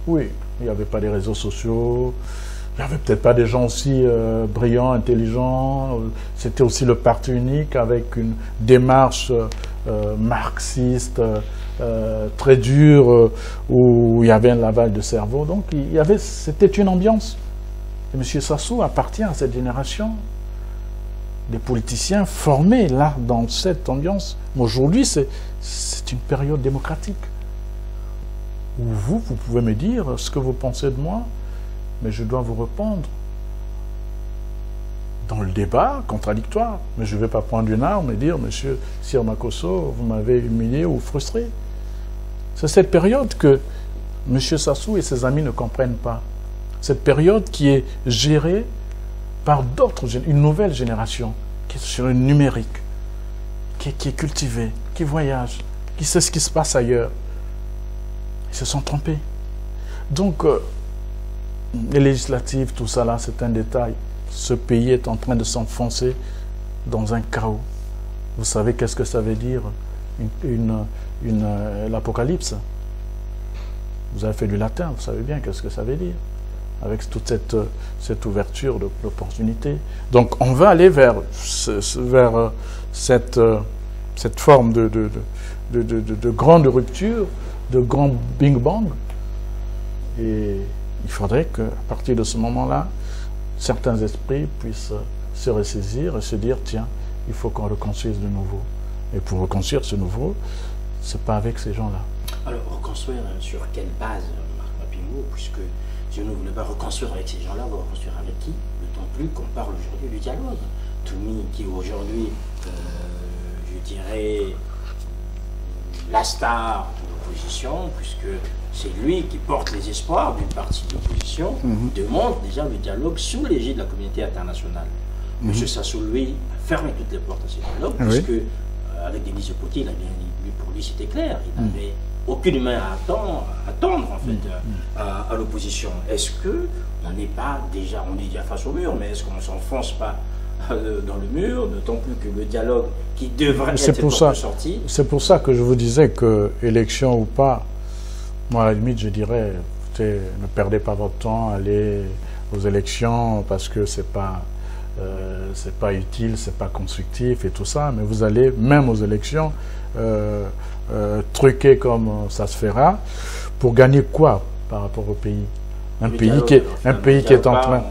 Oui, il n'y avait pas des réseaux sociaux, il n'y avait peut-être pas des gens aussi brillants, intelligents. C'était aussi le parti unique avec une démarche marxiste très dure où il y avait un lavage de cerveau. Donc c'était une ambiance. Et M. Sassou appartient à cette génération des politiciens formés là dans cette ambiance. Mais aujourd'hui, c'est une période démocratique. Où vous pouvez me dire ce que vous pensez de moi, mais je dois vous répondre dans le débat contradictoire. Mais je ne vais pas prendre une arme et dire, monsieur Sir Makosso, vous m'avez humilié ou frustré. C'est cette période que M. Sassou et ses amis ne comprennent pas. Cette période qui est gérée par une nouvelle génération, qui est sur le numérique, qui est cultivée, qui voyage, qui sait ce qui se passe ailleurs. Ils se sont trompés. Donc, les législatives, tout ça là, c'est un détail. Ce pays est en train de s'enfoncer dans un chaos. Vous savez qu'est-ce que ça veut dire, l'apocalypse? Vous avez fait du latin, vous savez bien qu'est-ce que ça veut dire, avec toute cette ouverture d'opportunités. Donc, on va aller vers cette forme de grande rupture, de grand Bing Bang. Et il faudrait qu'à partir de ce moment-là, certains esprits puissent se ressaisir et se dire, tiens, il faut qu'on reconstruise de nouveau. Et pour reconstruire ce nouveau, c'est pas avec ces gens-là. Alors, reconstruire sur quelle base, Marc Mapingo, puisque si vous ne voulez pas reconstruire avec ces gens-là, vous reconstruire avec qui? D'autant plus qu'on parle aujourd'hui du dialogue. Toumi, qui est aujourd'hui, je dirais, la star de l'opposition, puisque c'est lui qui porte les espoirs d'une partie de l'opposition, demande déjà le dialogue sous l'égide de la communauté internationale. M. Sassou, lui, a fermé toutes les portes à ce dialogue, puisque avec Denis Potier, pour lui c'était clair, il n'avait aucune main à attendre en fait, à l'opposition. Est-ce qu'on n'est pas déjà, on est déjà face au mur, mais est-ce qu'on ne s'enfonce pas dans le mur, d'autant plus que le dialogue qui devrait être sorti. C'est pour ça que je vous disais que, élection ou pas, moi à la limite je dirais, ne perdez pas votre temps, allez aux élections parce que c'est pas utile, c'est pas constructif et tout ça, mais vous allez même aux élections truquer comme ça se fera pour gagner quoi par rapport au pays? Un pays qui est en train...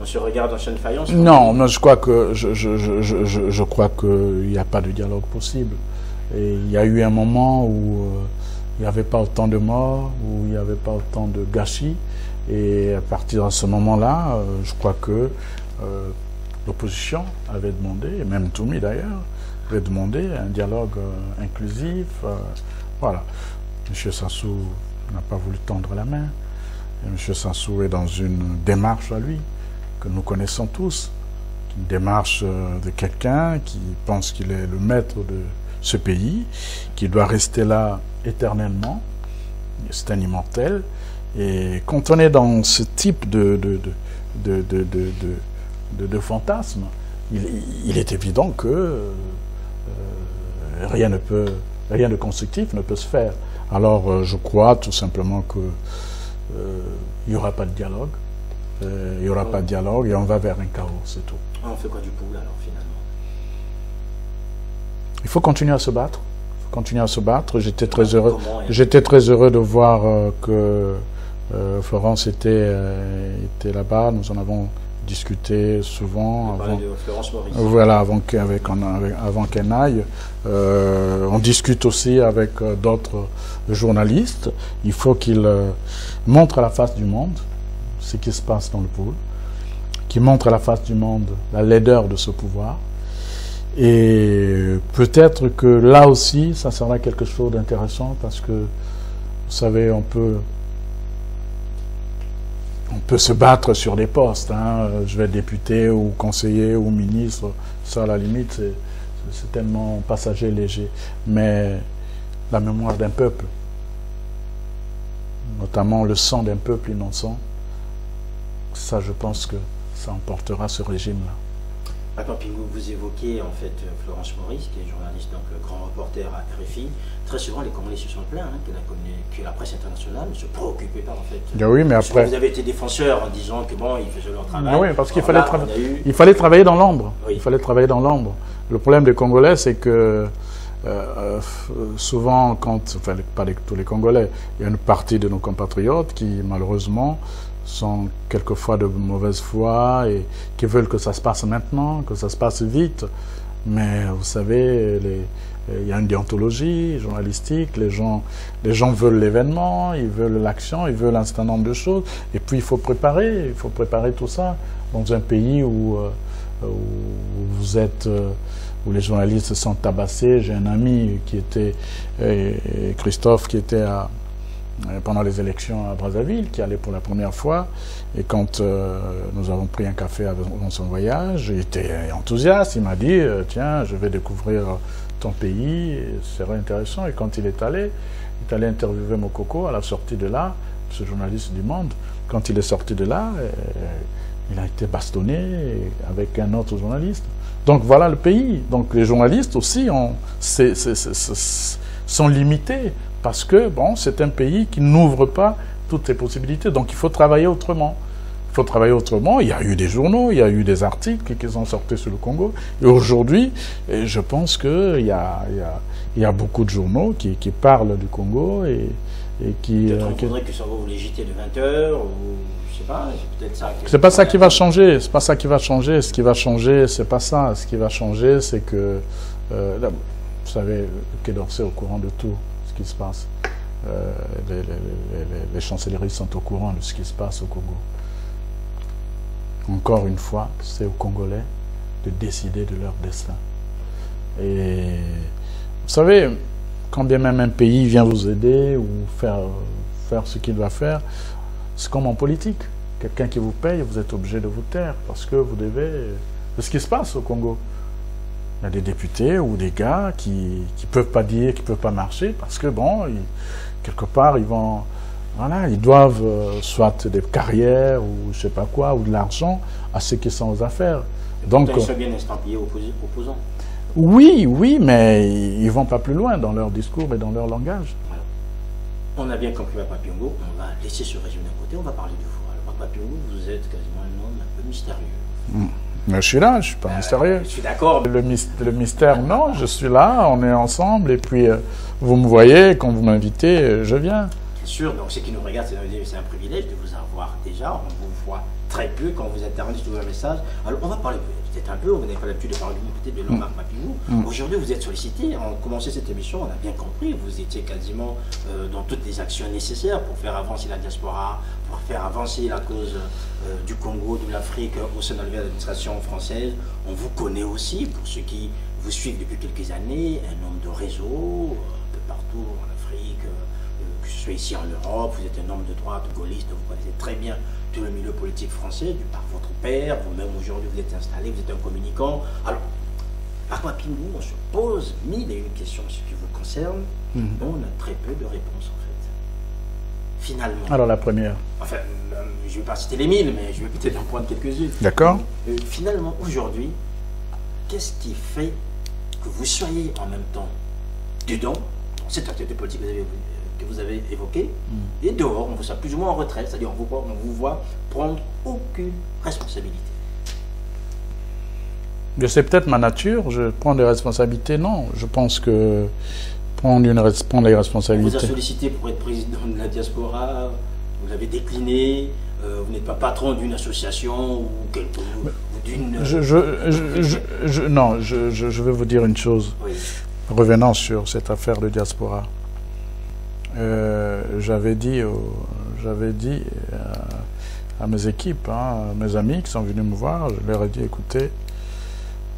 On se regarde en chaîne faïence? Non, mais je crois que je crois qu'il n'y a pas de dialogue possible. Et il y a eu un moment où il n'y avait pas autant de morts, où il n'y avait pas autant de gâchis. Et à partir de ce moment-là, je crois que l'opposition avait demandé, et même Toumi d'ailleurs, avait demandé un dialogue inclusif. Voilà. M. Sassou n'a pas voulu tendre la main. Et M. Sassou est dans une démarche à lui, que nous connaissons tous, une démarche de quelqu'un qui pense qu'il est le maître de ce pays, qui doit rester là éternellement. C'est un immortel. Et quand on est dans ce type de fantasme, il est évident que rien de constructif ne peut se faire. Alors je crois tout simplement qu'il n'y aura pas de dialogue. Il n'y aura pas de dialogue et on va vers un chaos, c'est tout. On fait quoi du pool alors finalement? Il faut continuer à se battre. J'étais très heureux de voir que Florence était là-bas, nous en avons discuté souvent. Avant, de Florence Maurice. Voilà, avant qu'elle aille. On discute aussi avec d'autres journalistes. Il faut qu'ils montrent à la face du monde ce qui se passe dans le pôle, qu'ils montrent à la face du monde la laideur de ce pouvoir. Et peut-être que là aussi, ça sera quelque chose d'intéressant parce que, vous savez, on peut se battre sur des postes. Hein. Je vais être député ou conseiller ou ministre. Ça, à la limite, c'est tellement passager, léger. Mais la mémoire d'un peuple, notamment le sang d'un peuple innocent, ça, je pense que ça emportera ce régime-là. Maintenant, Pingou, vous évoquez en fait Florence Maurice, qui est journaliste, donc le grand reporter à RFI. Très souvent, les Congolais se sont plaints que la presse internationale ne se préoccupait pas en fait. Bien oui, mais après. Vous avez été défenseur en disant que bon, ils faisaient leur travail. Ah oui, parce qu'il fallait travailler dans l'ombre. Oui. Il fallait travailler dans l'ombre. Le problème des Congolais, c'est que souvent, enfin pas tous les Congolais, il y a une partie de nos compatriotes qui malheureusement sont quelquefois de mauvaise foi et qui veulent que ça se passe maintenant, que ça se passe vite. Mais vous savez, il y a une déontologie journalistique, les gens veulent l'événement, ils veulent l'action, ils veulent un certain nombre de choses. Et puis il faut préparer tout ça dans un pays où les journalistes sont tabassés. J'ai un ami qui était, Christophe, qui était pendant les élections à Brazzaville, qui allait pour la première fois, et quand nous avons pris un café dans son voyage, il était enthousiaste, il m'a dit « Tiens, je vais découvrir ton pays, c'est vraiment intéressant ». Et quand il est allé interviewer Mokoko à la sortie de là, ce journaliste du Monde, quand il est sorti de là, il a été bastonné avec un autre journaliste. Donc voilà le pays. Donc les journalistes aussi sont limités. Parce que, bon, c'est un pays qui n'ouvre pas toutes les possibilités. Donc, il faut travailler autrement. Il faut travailler autrement. Il y a eu des journaux, il y a eu des articles qui sont sortis sur le Congo. Et aujourd'hui, je pense qu'il y a beaucoup de journaux qui parlent du Congo et qui... Peut-être qu'on voudrait que ça vous les JT de 20h ou... Je sais pas, c'est peut-être ça. C'est pas ça qui va changer. C'est pas ça qui va changer. Ce qui va changer, c'est pas ça. Ce qui va changer, c'est que... vous savez, le Quai d'Orsay est au courant de tout. Ce qui se passe. Les chancelleries sont au courant de ce qui se passe au Congo. Encore une fois, c'est aux Congolais de décider de leur destin. Et vous savez, quand bien même un pays vient vous aider ou faire ce qu'il va faire, c'est comme en politique. Quelqu'un qui vous paye, vous êtes obligé de vous taire parce que vous devez... C'est ce qui se passe au Congo. Il y a des députés ou des gars qui ne peuvent pas dire, qui ne peuvent pas marcher parce que, bon, quelque part, ils doivent soit des carrières ou je ne sais pas quoi, ou de l'argent à ceux qui sont aux affaires. Donc, ils sont bien estampillés opposants. Oui, mais ils ne vont pas plus loin dans leur discours et dans leur langage. Voilà. On a bien compris Papa Piongo, on va laisser ce régime d'un côté, on va parler de vous. Alors, Papa Piongo, vous êtes quasiment un homme un peu mystérieux. Mais je suis là, je ne suis pas mystérieux. Je suis d'accord. Le mystère, non, je suis là, on est ensemble, et puis vous me voyez, quand vous m'invitez, je viens. Bien sûr, donc ce qui nous regarde, c'est un privilège de vous avoir déjà, on vous voit très peu quand vous intervenez sur un message. Alors on va parler peut-être un peu, vous n'avez pas l'habitude de parler peut-être de l'homme Papillou. Aujourd'hui vous êtes sollicité, on a commencé cette émission, on a bien compris, vous étiez quasiment dans toutes les actions nécessaires pour faire avancer la diaspora, pour faire avancer la cause du Congo, de l'Afrique au sein de l'administration française. On vous connaît aussi, pour ceux qui vous suivent depuis quelques années, un homme de réseau, un peu partout en Afrique, que ce soit ici en Europe, vous êtes un homme de droite, gaulliste, vous connaissez très bien tout le milieu politique français, par votre père, vous-même aujourd'hui vous êtes installé, vous êtes un communicant. Alors, par Pingou, on se pose mille et une questions ce qui vous concerne, on a très peu de réponses en fait. Finalement. Alors la première. Enfin, je ne vais pas citer les mille, mais je vais peut-être en prendre quelques-unes. D'accord. Finalement, aujourd'hui, qu'est-ce qui fait que vous soyez en même temps dedans, dans cette activité politique que vous avez évoquée, et dehors, on vous sent plus ou moins en retrait, c'est-à-dire on vous voit prendre aucune responsabilité. C'est peut-être ma nature, je prends des responsabilités, non. Je pense que prendre les responsabilités... On vous a sollicité pour être président de la diaspora, vous avez décliné, vous n'êtes pas patron d'une association ou d'une... Non, je vais vous dire une chose. Oui. Revenant sur cette affaire de diaspora, j'avais dit à mes équipes, à mes amis qui sont venus me voir, je leur ai dit, écoutez,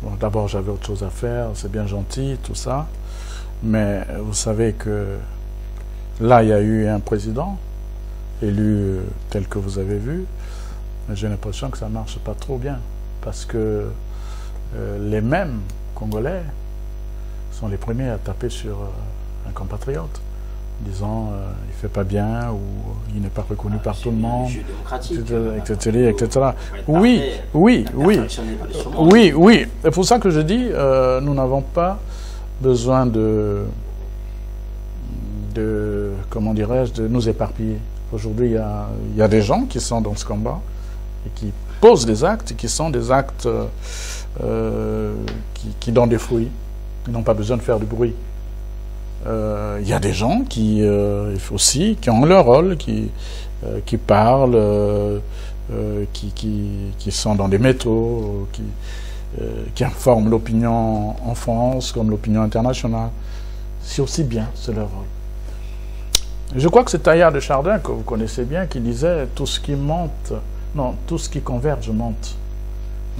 bon, d'abord j'avais autre chose à faire, c'est bien gentil, tout ça, mais vous savez que là, il y a eu un président élu tel que vous avez vu, mais j'ai l'impression que ça ne marche pas trop bien, parce que les mêmes Congolais sont les premiers à taper sur un compatriote, disant il ne fait pas bien ou il n'est pas reconnu par tout le monde, etc. Oui. C'est pour ça que je dis, nous n'avons pas besoin de comment dirais-je, de nous éparpiller. Aujourd'hui, il y a des gens qui sont dans ce combat et qui posent des actes, qui sont des actes qui donnent des fruits. Ils n'ont pas besoin de faire du bruit. Il y a des gens qui ont leur rôle, qui parlent, qui sont dans des métros, qui informent l'opinion en France comme l'opinion internationale. C'est aussi bien, c'est leur rôle. Je crois que c'est Teilhard de Chardin, que vous connaissez bien, qui disait « tout ce qui monte, non, tout ce qui converge monte ».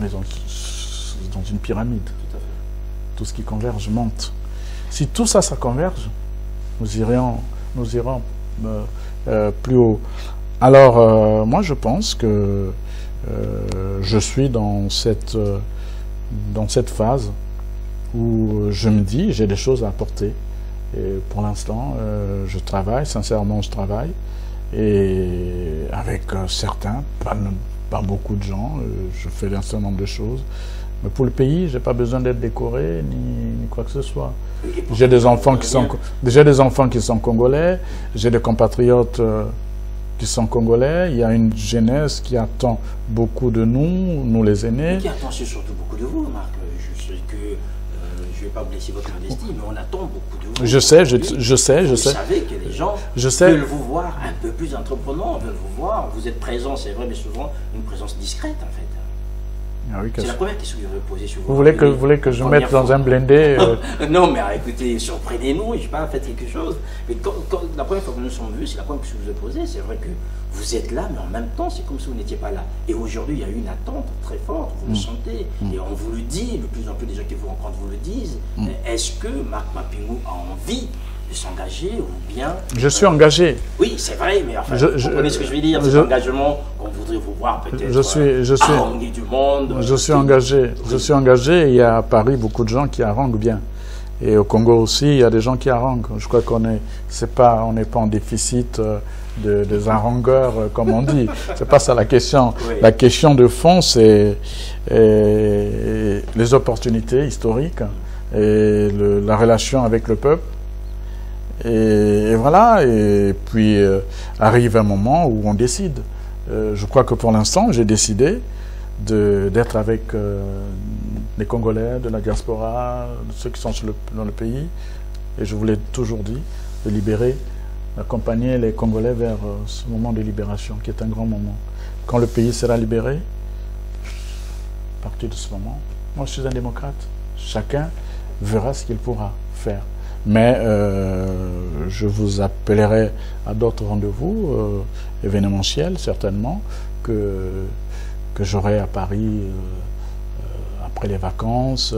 On est dans une pyramide. Tout ce qui converge monte. Si tout ça, ça converge, nous irons plus haut. Alors, moi, je pense que je suis dans cette phase où je me dis, j'ai des choses à apporter. Et pour l'instant, je travaille, sincèrement, je travaille. Et avec certains, pas beaucoup de gens, je fais un certain nombre de choses. Mais pour le pays, je n'ai pas besoin d'être décoré ni quoi que ce soit. J'ai des enfants qui sont congolais, j'ai des compatriotes qui sont congolais. Il y a une jeunesse qui attend beaucoup de nous les aînés. Et qui attend surtout beaucoup de vous, Marc. Je sais que je ne vais pas blesser votre modestie, mais on attend beaucoup de vous. Je sais. Vous savez que les gens veulent vous voir un peu plus entreprenant, veulent vous voir. Vous êtes présent, c'est vrai, mais souvent une présence discrète, en fait. Ah oui, c'est la première question que je vais poser sur vous. Vous voulez que je mette dans un blindé Non, mais écoutez, surprenez-nous, je ne sais pas, faites quelque chose. Mais la première fois que nous nous sommes vus, c'est la première question que je vous ai posée. C'est vrai que vous êtes là, mais en même temps, c'est comme si vous n'étiez pas là. Et aujourd'hui, il y a une attente très forte, vous le sentez. Et on vous le dit, de plus en plus des gens qui vous rencontrent vous le disent. Est-ce que Marc Mapingou a envie de s'engager ou bien... Je suis engagé. Oui, c'est vrai, mais enfin, vous comprenez ce que je veux dire, cet engagement qu'on voudrait vous voir peut-être haranguer du monde. Je suis engagé. Je suis engagé et il y a à Paris beaucoup de gens qui haranguent bien. Et au Congo aussi, il y a des gens qui haranguent. Je crois qu'on n'est pas en déficit des harangueurs, comme on dit. C'est pas ça la question. Oui. La question de fond, c'est les opportunités historiques et la relation avec le peuple. Et voilà, et puis arrive un moment où on décide. Je crois que pour l'instant, j'ai décidé d'être avec les Congolais, de la diaspora, de ceux qui sont dans le pays. Et je vous l'ai toujours dit, de libérer, d'accompagner les Congolais vers ce moment de libération, qui est un grand moment. Quand le pays sera libéré, à partir de ce moment, moi je suis un démocrate. Chacun verra ce qu'il pourra faire. Mais je vous appellerai à d'autres rendez-vous événementiels, certainement, que j'aurai à Paris après les vacances.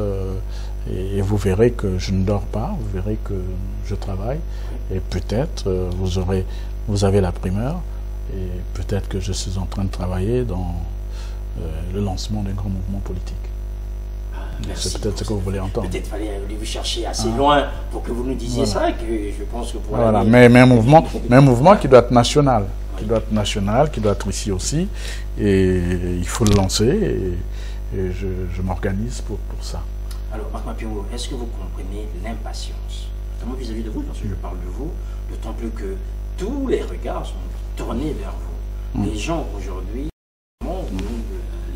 Et vous verrez que je ne dors pas, vous verrez que je travaille. Et peut-être vous avez la primeur. Et peut-être que je suis en train de travailler dans le lancement d'un grand mouvement politique. C'est peut-être ce que vous voulez entendre. Peut-être fallait aller vous chercher assez loin pour que vous nous disiez ça, que je pense que pour voilà, mais un mouvement qui doit être national, qui doit être ici aussi, et il faut le lancer, et je m'organise pour ça. Alors, Marc Mapingou, est-ce que vous comprenez l'impatience, notamment vis-à-vis de vous, parce que je parle de vous, d'autant plus que tous les regards sont tournés vers vous. Les gens aujourd'hui,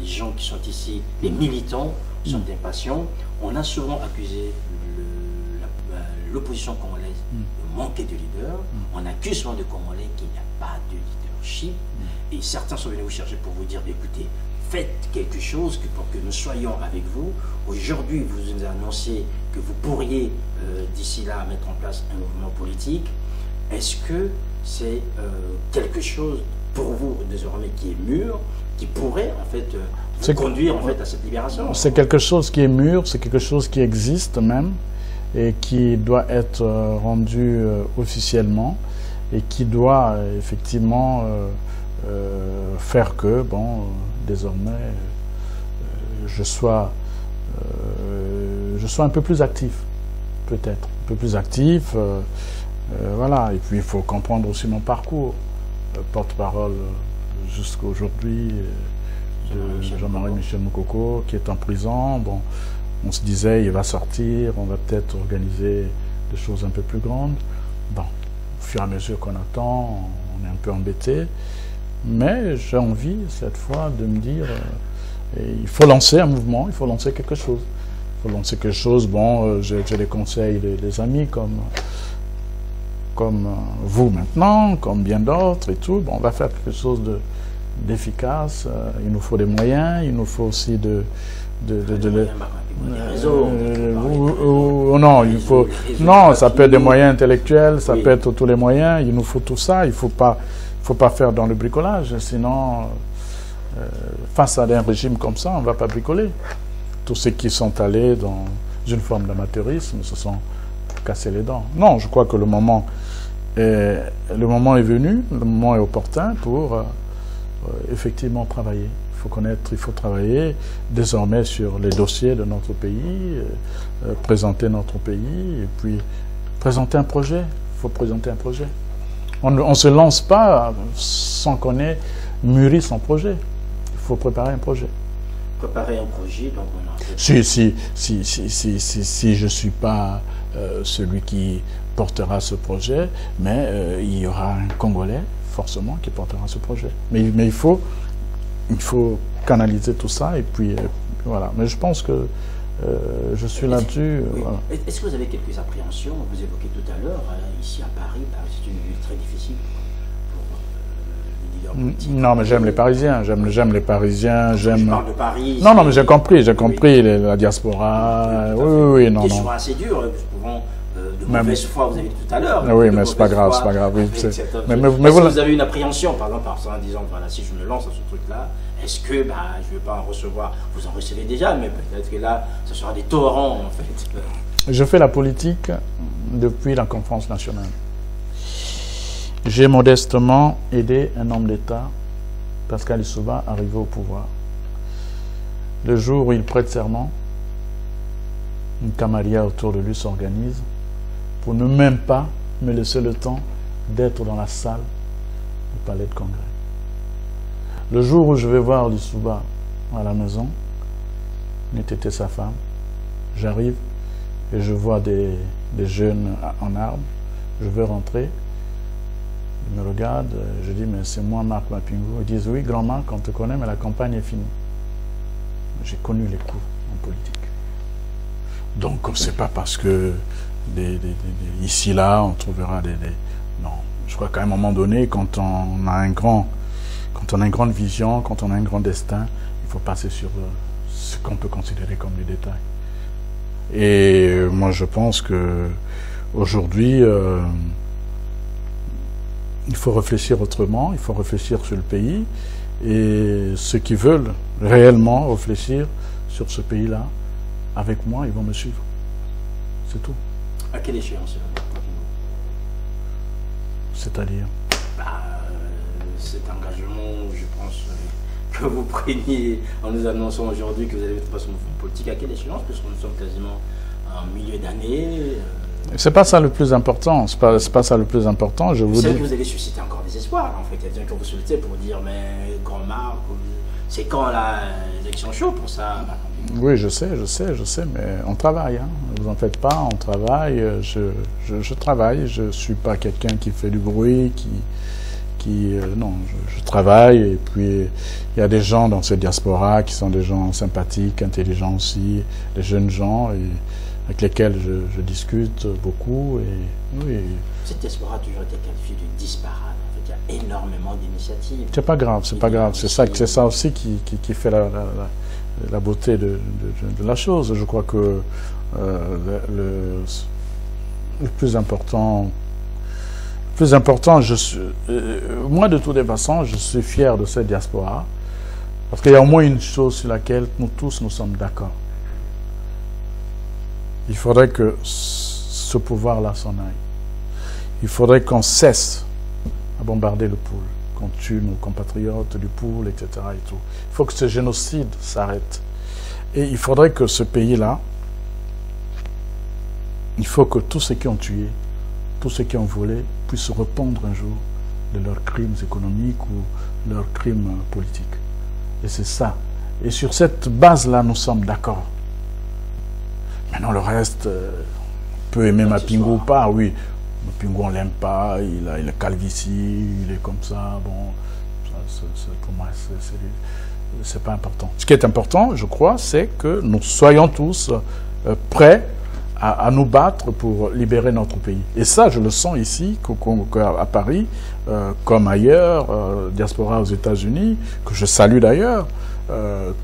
les gens qui sont ici, les militants, sont impatients. On a souvent accusé l'opposition congolaise de manquer de leader. On accuse souvent de Congolais qu'il n'y a pas de leader. leadership, et certains sont venus vous chercher pour vous dire, écoutez, faites quelque chose pour que nous soyons avec vous. Aujourd'hui, vous nous annoncez que vous pourriez, d'ici là, mettre en place un mouvement politique. Est-ce que c'est quelque chose pour vous, désormais, qui est mûr, qui pourrait, en fait, vous conduire, en fait, à cette libération? C'est quelque chose qui est mûr, c'est quelque chose qui existe même, et qui doit être rendu officiellement, et qui doit, effectivement, faire que, bon, désormais, je sois un peu plus actif, peut-être, un peu plus actif, voilà. Et puis il faut comprendre aussi mon parcours, porte-parole jusqu'à aujourd'hui de Jean-Marie Michel Moukoko, qui est en prison. Bon, on se disait, il va sortir, on va peut-être organiser des choses un peu plus grandes. Bon, au fur et à mesure qu'on attend, on est un peu embêté. Mais j'ai envie, cette fois, de me dire, il faut lancer un mouvement, il faut lancer quelque chose. Il faut lancer quelque chose, bon, j'ai les conseils des amis comme vous maintenant, comme bien d'autres et tout. Bon, on va faire quelque chose d'efficace. Il nous faut des moyens, il nous faut aussi non, il faut, non, ça peut être des moyens intellectuels, ça peut être tous les moyens, il nous faut tout ça, il faut pas faire dans le bricolage, sinon, face à un régime comme ça, on ne va pas bricoler. Tous ceux qui sont allés dans une forme d'amateurisme se sont cassés les dents. Non, je crois que le moment est venu, le moment est opportun pour effectivement travailler. Il faut travailler désormais sur les dossiers de notre pays, présenter notre pays, et puis présenter un projet. Il faut présenter un projet. On ne se lance pas sans qu'on ait mûri son projet. Il faut préparer un projet. Préparer un projet, donc on a... Si je ne suis pas celui qui portera ce projet, mais il y aura un Congolais, forcément, qui portera ce projet. Mais il faut canaliser tout ça, et puis voilà. Mais je pense que je suis là-dessus. Oui. Voilà. Est-ce que vous avez quelques appréhensions? Vous évoquez tout à l'heure, ici à Paris, c'est une ville très difficile pour les leaders politiques. Non, mais j'aime les Parisiens. J'aime les Parisiens. Je parle de Paris. Non, mais j'ai compris la diaspora. Oui, non. Question assez dure, souvent de mauvaise foi, vous avez dit tout à l'heure. Oui, mais c'est pas grave, c'est pas grave. Oui, est-ce que vous avez une appréhension, par exemple, en disant, voilà, si je me lance dans ce truc-là, est-ce que je ne vais pas en recevoir? Vous en recevez déjà, mais peut-être que là, ce sera des torrents, en fait. Je fais la politique depuis la conférence nationale. J'ai modestement aidé un homme d'État, Pascal Lissouba, à arriver au pouvoir. Le jour où il prête serment, une camarilla autour de lui s'organise pour ne même pas me laisser le temps d'être dans la salle du palais de congrès. Le jour où je vais voir Lissouba à la maison, n'était sa femme, j'arrive et je vois des jeunes en armes, je veux rentrer, ils me regardent, je dis, mais c'est moi Marc Mapingou. Ils disent, oui, grand Marc, on te connaît, mais la campagne est finie. J'ai connu les coups en politique. Donc, c'est pas parce que ici, là, on trouvera non, je crois qu'à un moment donné, quand on a une grande vision, quand on a un grand destin, il faut passer sur ce qu'on peut considérer comme les détails. Et moi, je pense que aujourd'hui, il faut réfléchir autrement, il faut réfléchir sur le pays, et ceux qui veulent réellement réfléchir sur ce pays-là, avec moi, ils vont me suivre. C'est tout. À quelle échéance? C'est-à-dire cet engagement, je pense, que vous preniez en nous annonçant aujourd'hui que vous allez mettre en place un mouvement politique, à quelle échéance? Parce que nous sommes quasiment en milieu d'année. C'est pas ça le plus important. C'est pas ça le plus important. Je vous dis. Que vous allez susciter encore des espoirs. En fait, il y a des gens qui vous sollicité pour dire, mais grand Marc, c'est quand l'élection chaude pour ça? Oui, je sais, mais on travaille. Hein. Ne vous en faites pas, on travaille. Je travaille. Je ne suis pas quelqu'un qui fait du bruit, non, je travaille. Et puis, il y a des gens dans cette diaspora qui sont des gens sympathiques, intelligents aussi, des jeunes gens avec lesquels je discute beaucoup. Et, oui. Cette diaspora a toujours été qualifiée de disparate. En fait, il y a énormément d'initiatives. C'est pas grave, c'est pas grave. C'est ça aussi qui fait la beauté de la chose. Je crois que le plus important, moi de toutes les façons, je suis fier de cette diaspora, parce qu'il y a au moins une chose sur laquelle nous tous nous sommes d'accord. Il faudrait que ce pouvoir-là s'en aille. Il faudrait qu'on cesse à bombarder le Pool, qu'on tue nos compatriotes du Pool, etc. Et tout. Il faut que ce génocide s'arrête. Et il faudrait que ce pays-là, il faut que tous ceux qui ont tué, tous ceux qui ont volé, puissent se répondre un jour de leurs crimes économiques ou leurs crimes politiques. Et c'est ça. Et sur cette base-là, nous sommes d'accord. Maintenant, le reste, on peut aimer Mapingu ou pas, oui. Mapingu, on ne l'aime pas, il est calvitie, il est comme ça, bon, pour moi, c'est pas important. Ce qui est important, je crois, c'est que nous soyons tous prêts à nous battre pour libérer notre pays. Et ça, je le sens ici, à Paris, comme ailleurs, diaspora aux États-Unis, que je salue d'ailleurs.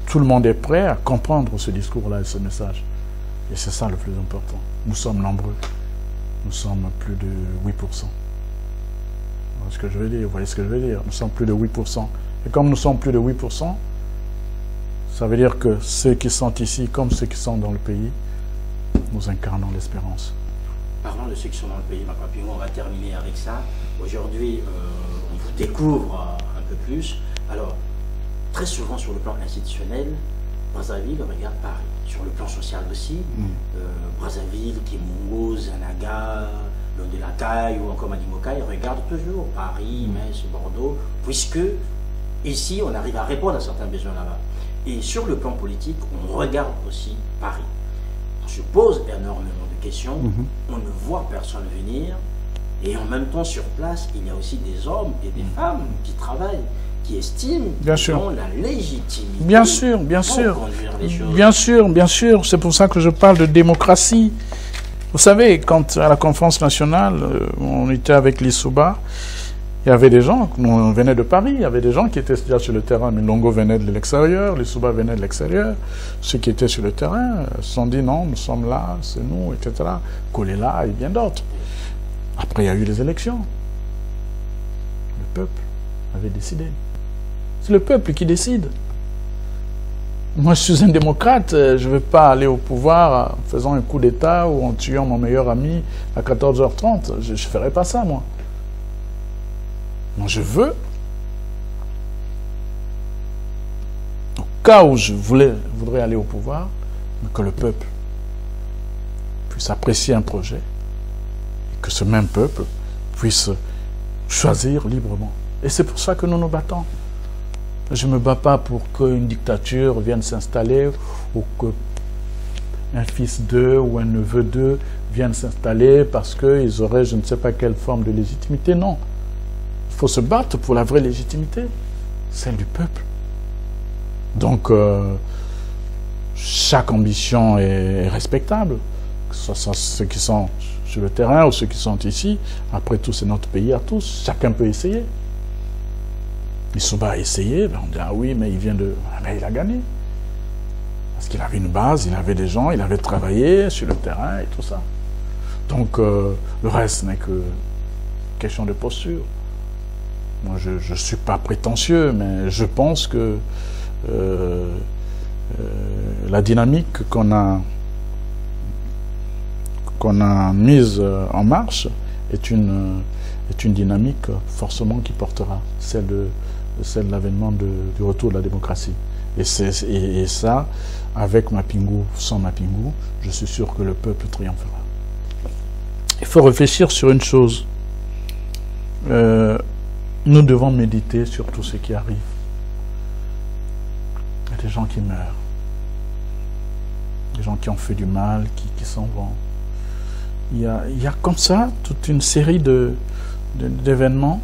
Tout le monde est prêt à comprendre ce discours-là et ce message. Et c'est ça le plus important. Nous sommes nombreux. Nous sommes plus de 8%. Ce que je veux dire, vous voyez ce que je veux dire? Nous sommes plus de 8%. Et comme nous sommes plus de 8%, ça veut dire que ceux qui sont ici, comme ceux qui sont dans le pays, nous incarnons l'espérance. Parlons de ceux qui sont dans le pays, Mapingu, on va terminer avec ça. Aujourd'hui, on vous découvre un peu plus. Alors, très souvent sur le plan institutionnel, Brazzaville regarde Paris. Sur le plan social aussi, Brazzaville, Kimungu, Zanaga, Londelakaï ou encore Manimokaï regardent toujours Paris, Metz, Bordeaux, puisque ici on arrive à répondre à certains besoins là-bas. Et sur le plan politique, on regarde aussi Paris. On se pose énormément de questions, on ne voit personne venir, et en même temps sur place, il y a aussi des hommes et des femmes qui travaillent, qui estiment qu'ils ont la légitimité pour conduire les choses. Bien sûr. C'est pour ça que je parle de démocratie. Vous savez, quand à la conférence nationale, on était avec l'Issouba, il y avait des gens, on venait de Paris, il y avait des gens qui étaient déjà sur le terrain. Milongo venait de l'extérieur, l'Issouba venait de l'extérieur. Ceux qui étaient sur le terrain se sont dit non, nous sommes là, c'est nous, etc. Kolela et bien d'autres. Après, il y a eu les élections. Le peuple avait décidé. C'est le peuple qui décide. Moi, je suis un démocrate, je ne vais pas aller au pouvoir en faisant un coup d'État ou en tuant mon meilleur ami à 14h30. Je ne ferai pas ça, moi. Moi, je veux, au cas où je voudrais aller au pouvoir, que le peuple puisse apprécier un projet et que ce même peuple puisse choisir librement. Et c'est pour ça que nous nous battons. Je ne me bats pas pour qu'une dictature vienne s'installer ou qu'un fils d'eux ou un neveu d'eux vienne s'installer parce qu'ils auraient je ne sais pas quelle forme de légitimité. Non. Il faut se battre pour la vraie légitimité, celle du peuple. Donc, chaque ambition est respectable, que ce soit ceux qui sont sur le terrain ou ceux qui sont ici. Après tout, c'est notre pays à tous. Chacun peut essayer. Issouba a essayé, on dit ah oui, mais il vient de. Ah ben, il a gagné. Parce qu'il avait une base, il avait des gens, il avait travaillé sur le terrain et tout ça. Donc le reste n'est que question de posture. Moi, je ne suis pas prétentieux, mais je pense que la dynamique qu'on a mise en marche est une dynamique forcément qui portera celle de l'avènement du retour de la démocratie. Et ça, avec Mapingu, sans Mapingu, je suis sûr que le peuple triomphera. Il faut réfléchir sur une chose. Nous devons méditer sur tout ce qui arrive. Il y a des gens qui meurent. Des gens qui ont fait du mal, qui s'en vont. Il y a comme ça toute une série d'événements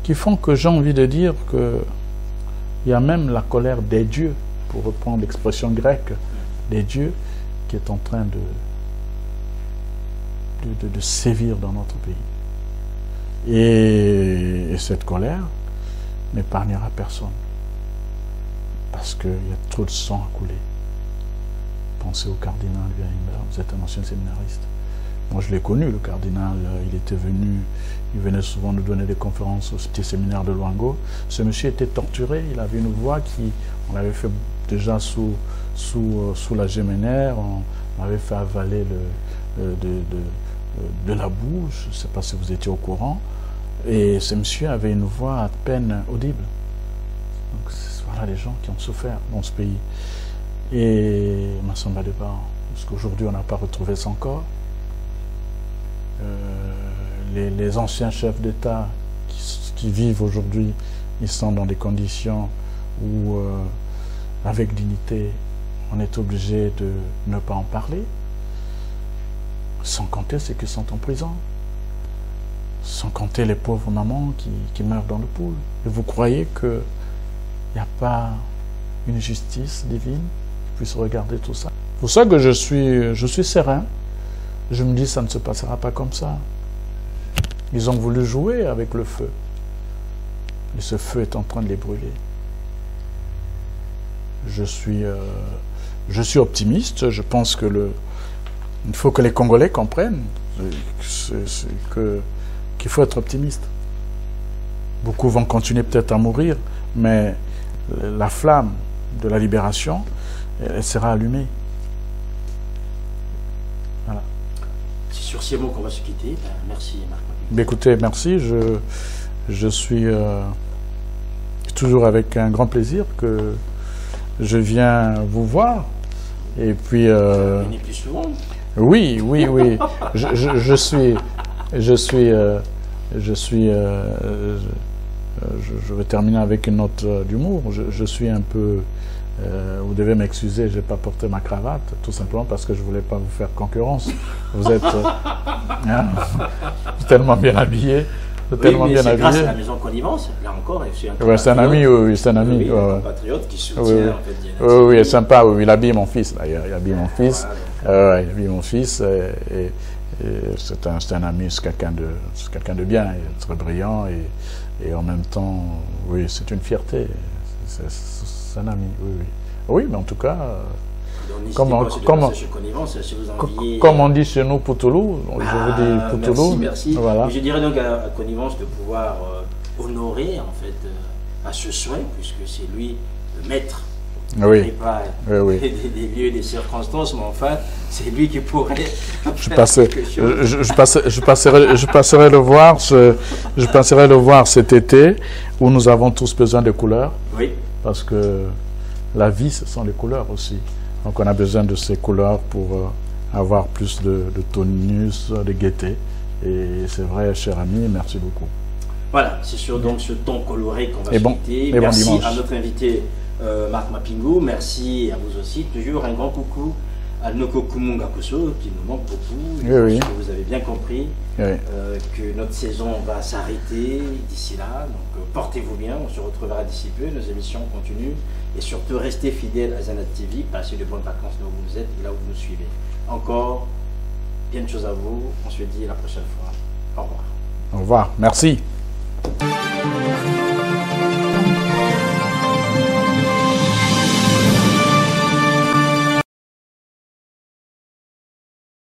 qui font que j'ai envie de dire que il y a même la colère des dieux, pour reprendre l'expression grecque, des dieux, qui est en train de sévir dans notre pays. Et cette colère n'épargnera personne. Parce qu'il y a trop de sang à couler. Pensez au cardinal Wierenberg, vous êtes un ancien séminariste. Moi, je l'ai connu, le cardinal. Il venait souvent nous donner des conférences au petit séminaire de Luango. Ce monsieur était torturé, il avait une voix on l'avait fait déjà sous la géménaire, on avait fait avaler de la boue, je ne sais pas si vous étiez au courant. Et ce monsieur avait une voix à peine audible. Donc voilà les gens qui ont souffert dans ce pays. Et Massamba Deba, parce qu'aujourd'hui on n'a pas retrouvé son corps. Les anciens chefs d'État qui vivent aujourd'hui, ils sont dans des conditions où, avec dignité, on est obligé de ne pas en parler, sans compter ceux qui sont en prison, sans compter les pauvres mamans qui meurent dans le pool. Et vous croyez qu'il n'y a pas une justice divine qui puisse regarder tout ça? C'est pour ça que je suis serein. Je me dis, ça ne se passera pas comme ça. Ils ont voulu jouer avec le feu. Et ce feu est en train de les brûler. Je suis optimiste. Je pense que il faut que les Congolais comprennent qu'il faut être optimiste. Beaucoup vont continuer peut-être à mourir, mais la flamme de la libération, elle sera allumée. Voilà. C'est sur ces mots qu'on va se quitter. Merci Marc. Écoutez, merci. Je suis toujours avec un grand plaisir que je viens vous voir. Et puis. Venez plus souvent. Oui. Je vais terminer avec une note d'humour. Je suis un peu. Vous devez m'excuser, je n'ai pas porté ma cravate, tout simplement parce que je ne voulais pas vous faire concurrence. Vous êtes tellement bien habillé. Tellement bien habillé. Grâce à la maison Connivence, là encore, c'est un ami, oui, c'est un ami. Un compatriote qui soutient en fait. Oui, c'est sympa, oui, il habille mon fils, d'ailleurs. Il habille mon fils. Voilà. Il habille mon fils. Et c'est un ami, c'est quelqu'un de bien, il est très brillant. Et en même temps, oui, c'est une fierté. C'est un ami, oui. Oui, mais en tout cas, comme on dit chez nous, Poutoulou, je vous dis Poutoulou. Merci. Voilà. Je dirais donc à Connivence de pouvoir honorer en fait à ce souhait, puisque c'est lui le maître. Oui. Pas des lieux et des circonstances, mais enfin, c'est lui qui pourrait. Je passerai le voir cet été, où nous avons tous besoin de couleurs. Oui. Parce que la vie, ce sont les couleurs aussi. Donc on a besoin de ces couleurs pour avoir plus de tonus, de gaieté. Et c'est vrai, cher ami, merci beaucoup. Voilà, c'est sur donc ce ton coloré qu'on va se quitter. Merci à notre invité Marc Mapingu, merci à vous aussi. Toujours un grand coucou à Noko Kumunga Koso qui nous manque beaucoup. Oui. Vous avez bien compris que notre saison va s'arrêter d'ici là. Donc portez-vous bien, on se retrouvera d'ici peu. Nos émissions continuent et surtout restez fidèles à Zanat TV. Passez de bonnes vacances là où vous êtes et là où vous nous suivez. Encore bien de choses à vous. On se dit à la prochaine fois. Au revoir. Au revoir. Merci.